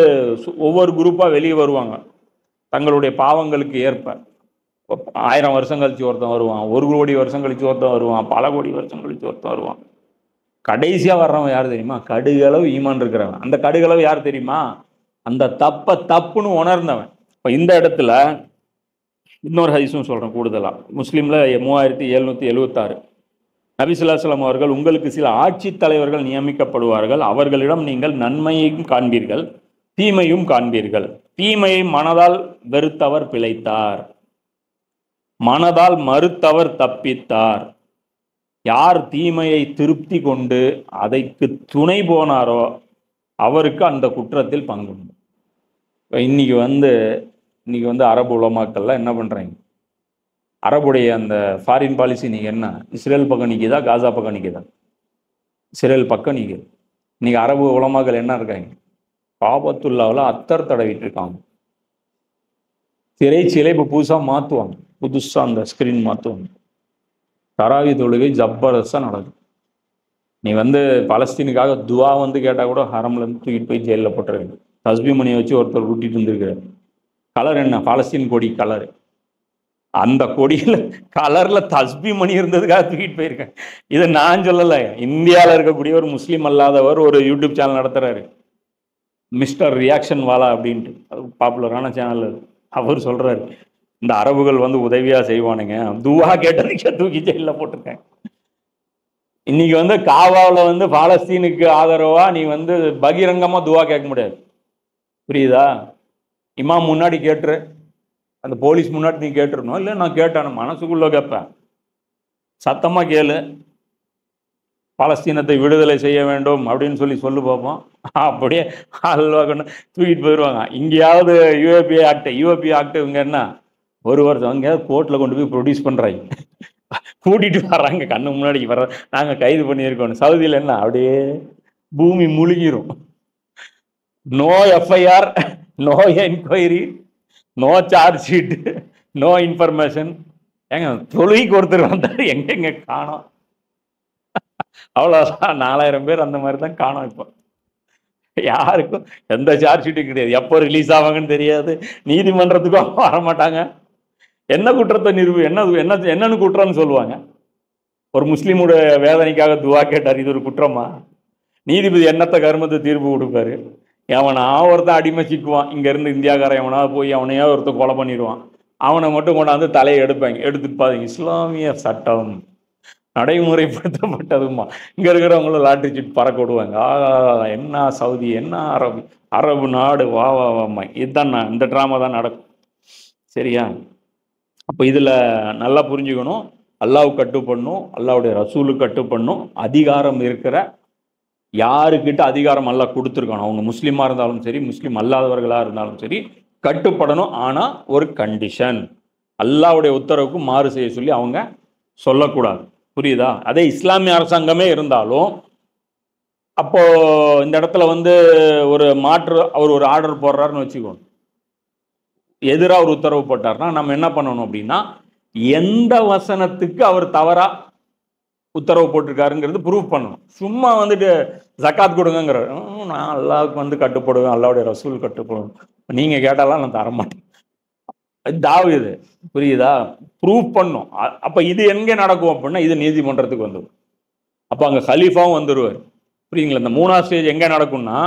ஒவ்வொரு குரூப்பா வெளியே வருவாங்க தங்களுடைய பாவங்களுக்கு ஏற்ப. 1000 வருஷம் கழிச்சு ஒருத்தன் வருவான், 1 கோடி வருஷம் கழிச்சு ஒருத்தன் வருவான், பல கோடி வருஷம் கழிச்சு ஒருத்தன் வருவான். கடைசியா வர்றவன் யார் தெரியுமா? கடுகளவு ஈமான் இருக்கிறவன். அந்த கடுகளவு யார் தெரியுமா? அந்த தப்புன்னு உணர்ந்தவன். இப்ப இந்த இடத்துல இன்னொரு ஹதீஸும் சொல்றேன் கூடுதலா. முஸ்லீம்ல 3776 நபி ஸல்லல்லாஹு அலைஹி வஸல்லம் அவர்கள், உங்களுக்கு சில ஆட்சி தலைவர்கள் நியமிக்கப்படுவார்கள், அவர்களிடம் நீங்கள் நன்மையையும் காண்பீர்கள், தீமையும் காண்பீர்கள். தீமையை மனதால் வெறுத்தவர் பிழைத்தார், மனதால் மறுத்தவர் தப்பித்தார். யார் தீமையை திருப்தி கொண்டு அதைக்கு துணை போனாரோ அவருக்கு அந்த குற்றத்தில் பங்கு உண்டு. இன்னைக்கு வந்து அரபு உலமாக்கள்லாம் என்ன பண்றாங்க, அரபுடைய அந்த ஃபாரின் பாலிசி நீங்க என்ன, இஸ்ரேல் பக்கம் நிற்கிதா, காசா பக்கம் நிற்கிதா? இஸ்ரேல் பக்கம் நிற்குது. இன்னைக்கு அரபு உலமாக்கள் என்ன இருக்காங்க, காபத்துல்லாவில் அத்தர் தடவிட்டு இருக்காங்க. திரைச்சிலை இப்போ புதுசாக மாற்றுவாங்க, புதுசாக அந்த ஸ்கிரீன் மாற்றுவாங்க. தராவி தொழுகை ஜப்பரஸ்ஸாக நடக்கும். நீ வந்து பலஸ்தீனுக்காக துவா வந்து கேட்டால் கூட ஹரம்லேருந்து தூக்கிட்டு போய் ஜெயிலில் போட்டுருங்க. தஸ்பி மணியை வச்சு ஒருத்தர் கூட்டிகிட்டு இருந்திருக்கிறார். கலர் என்ன, பாலஸ்தீன் கொடி கலரு. அந்த கொடியில் கலரில் தஸ்பி மணி இருந்ததுக்காக தூக்கிட்டு போயிருக்கேன். இதை நான் சொல்லலை, இந்தியாவில் இருக்கக்கூடிய ஒரு முஸ்லீம் அல்லாதவர் ஒரு யூடியூப் சேனல் நடத்துகிறாரு, மிஸ்டர் ரியாக்ஷன் வாலா அப்படின்ட்டு, அது பாப்புலரான சேனல். அவர் சொல்கிறாரு, இந்த அரபுகள் வந்து உதவியாக செய்வானுங்க, துவா கேட்டதுக்கே தூக்கி ஜெயிலில் போட்டிருக்கேன். இன்னைக்கு வந்து காவாவில் வந்து பாலஸ்தீனுக்கு ஆதரவாக நீ வந்து பகிரங்கமாக துவா கேட்க முடியாது, புரியுதா? இமாம் முன்னாடி கேட்டுரு, அந்த போலீஸ் முன்னாடி நீ கேட்டுருணும். இல்லை நான் கேட்டேன், மனசுக்குள்ளே கேட்பேன், சத்தமாக கேளு, பாலஸ்தீனத்தை விடுதலை செய்ய வேண்டும் அப்படின்னு சொல்லி பார்ப்போம். அப்படியே அல்வா கொண்டு தூக்கிட்டு போயிடுவாங்க. இங்கேயாவது யூஏபி ஆக்ட் இவங்க என்ன ஒரு வருஷம் அங்கேயாவது கோர்ட்டில் கொண்டு போய் ப்ரொடியூஸ் பண்ணுறாங்க, கூட்டிகிட்டு வர்றாங்க, கண்ணு முன்னாடி வர நாங்கள் கைது பண்ணியிருக்கோம். சவுதியில் என்ன அப்படியே பூமி முழுகிரும். No FIR, no enquiry, no charge sheet, no information. ஏங்க தொழுகைக்கு ஒருத்தர் வந்தார், எங்கெங்க காணோம். அவ்வளோதான், 4000 பேர் அந்த மாதிரி தான் காணோம். இப்போ யாருக்கும் எந்த சார்ஜ் ஷீட்டும் கிடையாது. எப்போ ரிலீஸ் ஆவாங்கன்னு தெரியாது, நீதிமன்றத்துக்கும் வரமாட்டாங்க. என்ன குற்றத்தை என்னன்னு குற்றம்னு சொல்லுவாங்க. ஒரு முஸ்லீமோட வேதனைக்காக துவா கேட்டார், இது ஒரு குற்றமா? நீதிபதி என்னத்தை கருமத்தை தீர்ப்பு கொடுப்பாரு. அவனை ஒருத்தன் அடிமை சிக்குவான், இங்கேருந்து இந்தியாக்காரன் எவனாவது போய் அவனையா ஒருத்தன் கொலை பண்ணிடுவான், அவனை மட்டும் கொண்டாந்து தலையை எடுத்துட்டு பாருங்க. இஸ்லாமிய சட்டம் நடைமுறைப்படுத்தப்பட்டதுமா இங்கே இருக்கிறவங்களும் லாட்ரி சீட் பறக்க விடுவாங்க. என்ன சவுதி, என்ன அரபு நாடு, வா வா வாமா, இதுதான் இந்த ட்ராமா தான் நடக்கும். சரியா? அப்போ இதில் நல்லா புரிஞ்சுக்கணும், அல்லாஹ்வுக்கு கட்டுப்படணும், அல்லாஹ்வுடைய ரசூலுக்கு கட்டுப்படணும். அதிகாரம் இருக்கிற யாருக்கிட்ட அதிகாரம் அல்லாஹ் கொடுத்துருக்கணும், அவங்க முஸ்லீமாக இருந்தாலும் சரி, முஸ்லீம் அல்லாதவர்களாக இருந்தாலும் சரி, கட்டுப்படணும். ஆனால் ஒரு கண்டிஷன், அல்லாஹ்வுடைய உத்தரவுக்கு மாறு செய்ய சொல்லி அவங்க சொல்லக்கூடாது. புரியுதா? அதே இஸ்லாமிய அரசாங்கமே இருந்தாலும் அப்போ இந்த இடத்துல ஒரு மாற்று, அவர் ஒரு ஆர்டர் போடுறாருன்னு வச்சுக்கோங்க, எதிராக ஒரு உத்தரவு போட்டார்னா நம்ம என்ன பண்ணணும் அப்படின்னா, எந்த வசனத்துக்கு அவர் தவறா உத்தரவு போட்டிருக்காருங்கிறது ப்ரூவ் பண்ணணும். சும்மா ஜக்காத் கொடுங்கிற, நான் அல்லாவுக்கு கட்டுப்படுவேன், அல்லாவுடைய ரசூல் கட்டுப்படுவேன், நீங்கள் கேட்டாலாம் நான் தரமாட்டேன், தாவுது. புரியுதா? ப்ரூவ் பண்ணும். அப்போ இது எங்கே நடக்கும் அப்படின்னா, இது நீதிமன்றத்துக்கு வந்துடும். அப்போ அங்கே ஹலீஃபாவும் வந்துடுவார். புரியுங்களா? இந்த 3ஆவது ஸ்டேஜ் எங்கே நடக்கும்னா,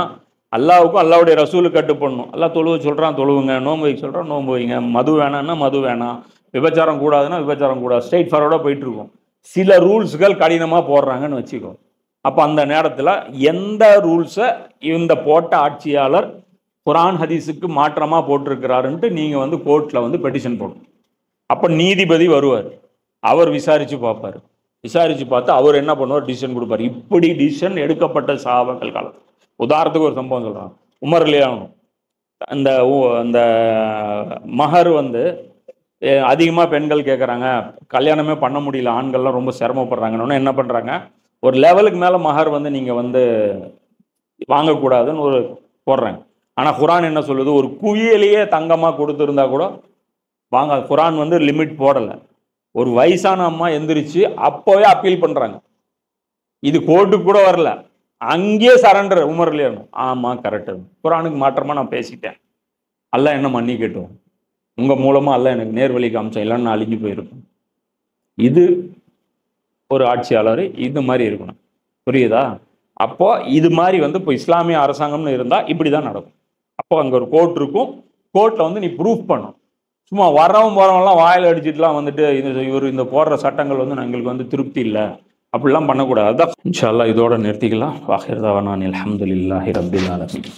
அல்லாவுக்கும் அல்லாவுடைய ரசூலுக்கு கட்டுப்படணும். அல்லாஹ் தொழுவ சொல்கிறான் தொழுவுங்க, நோன்பு வைக்க சொல்கிறான் நோன்பு வைங்க, மது வேணான்னா மது வேணாம், விபச்சாரம் கூடாதுன்னா விபச்சாரம் கூடாது, ஸ்ட்ரெயிட் ஃபார்வர்டாக போயிட்டுருக்கும். சில ரூல்ஸ்கள் கடினமாக போடுறாங்கன்னு வச்சுக்கோ. அப்போ அந்த நேரத்தில் எந்த ரூல்ஸை இந்த போட்ட ஆட்சியாளர் குர்ஆன் ஹதீஸுக்கு மாற்றமாக போட்டிருக்கிறாருன்ட்டு நீங்கள் கோர்ட்டில் பெட்டிஷன் போடணும். அப்போ நீதிபதி வருவார், அவர் விசாரித்து பார்ப்பார். விசாரித்து பார்த்து அவர் என்ன பண்ணுவார், டிசிஷன் கொடுப்பார். இப்படி டிசிஷன் எடுக்கப்பட்ட சஹாபாக்கள் காலத்தில். உதாரணத்துக்கு ஒரு சம்பவம் சொல்கிறான். உமர் ரலியல்லாஹு அந்த மஹர் அதிகமாக பெண்கள் கேட்குறாங்க, கல்யாணமே பண்ண முடியல, ஆண்கள்லாம் ரொம்ப சிரமப்படுறாங்கன்னு என்ன பண்ணுறாங்க, ஒரு லெவலுக்கு மேலே மஹர் நீங்கள் வாங்கக்கூடாதுன்னு போடுறாங்க. ஆனால் குர்ஆன் என்ன சொல்லுது, ஒரு குவியலையே தங்கமாக கொடுத்துருந்தா கூட வாங்க. குர்ஆன் லிமிட் போடலை. ஒரு வயசான அம்மா எந்திரிச்சு அப்போவே அப்பீல் பண்ணுறாங்க, இது கோர்ட்டுக்கு கூட வரல, அங்கேயே சரண்டர். உமர் ரலியல்லாஹு ஆமாம் கரெக்டு, குர்ஆனுக்கு மாற்றமாக நான் பேசிட்டேன், அல்லாஹ் என்ன மன்னிக்கட்டும், உங்கள் மூலமாக அல்லாஹ் எனக்கு நேர்வழி காமிச்சேன், இல்லைன்னு நான் அழிஞ்சு போயிருப்பேன். இது ஒரு ஆட்சியாளர் இது மாதிரி இருக்கணும். புரியுதா? அப்போ இது மாதிரி இப்போ இஸ்லாமிய அரசாங்கம்னு இருந்தால் இப்படி தான் நடக்கும். அப்போ அங்கே ஒரு கோர்ட் இருக்கும், கோர்ட்டில் நீ ப்ரூஃப் பண்ணும். சும்மா வரவன் போகிறவங்கலாம் வாயில் அடிச்சுட்டுலாம் இவர் இந்த போடுற சட்டங்கள் எங்களுக்கு திருப்தி இல்லை அப்படிலாம் பண்ணக்கூடாது. அதான் இன்ஷா அல்லாஹ் இதோட நிறுத்திக்கலாம். வாஹிர் தவானா அல்ஹம்துலில்லாஹி ரப்பில் ஆலமீன்.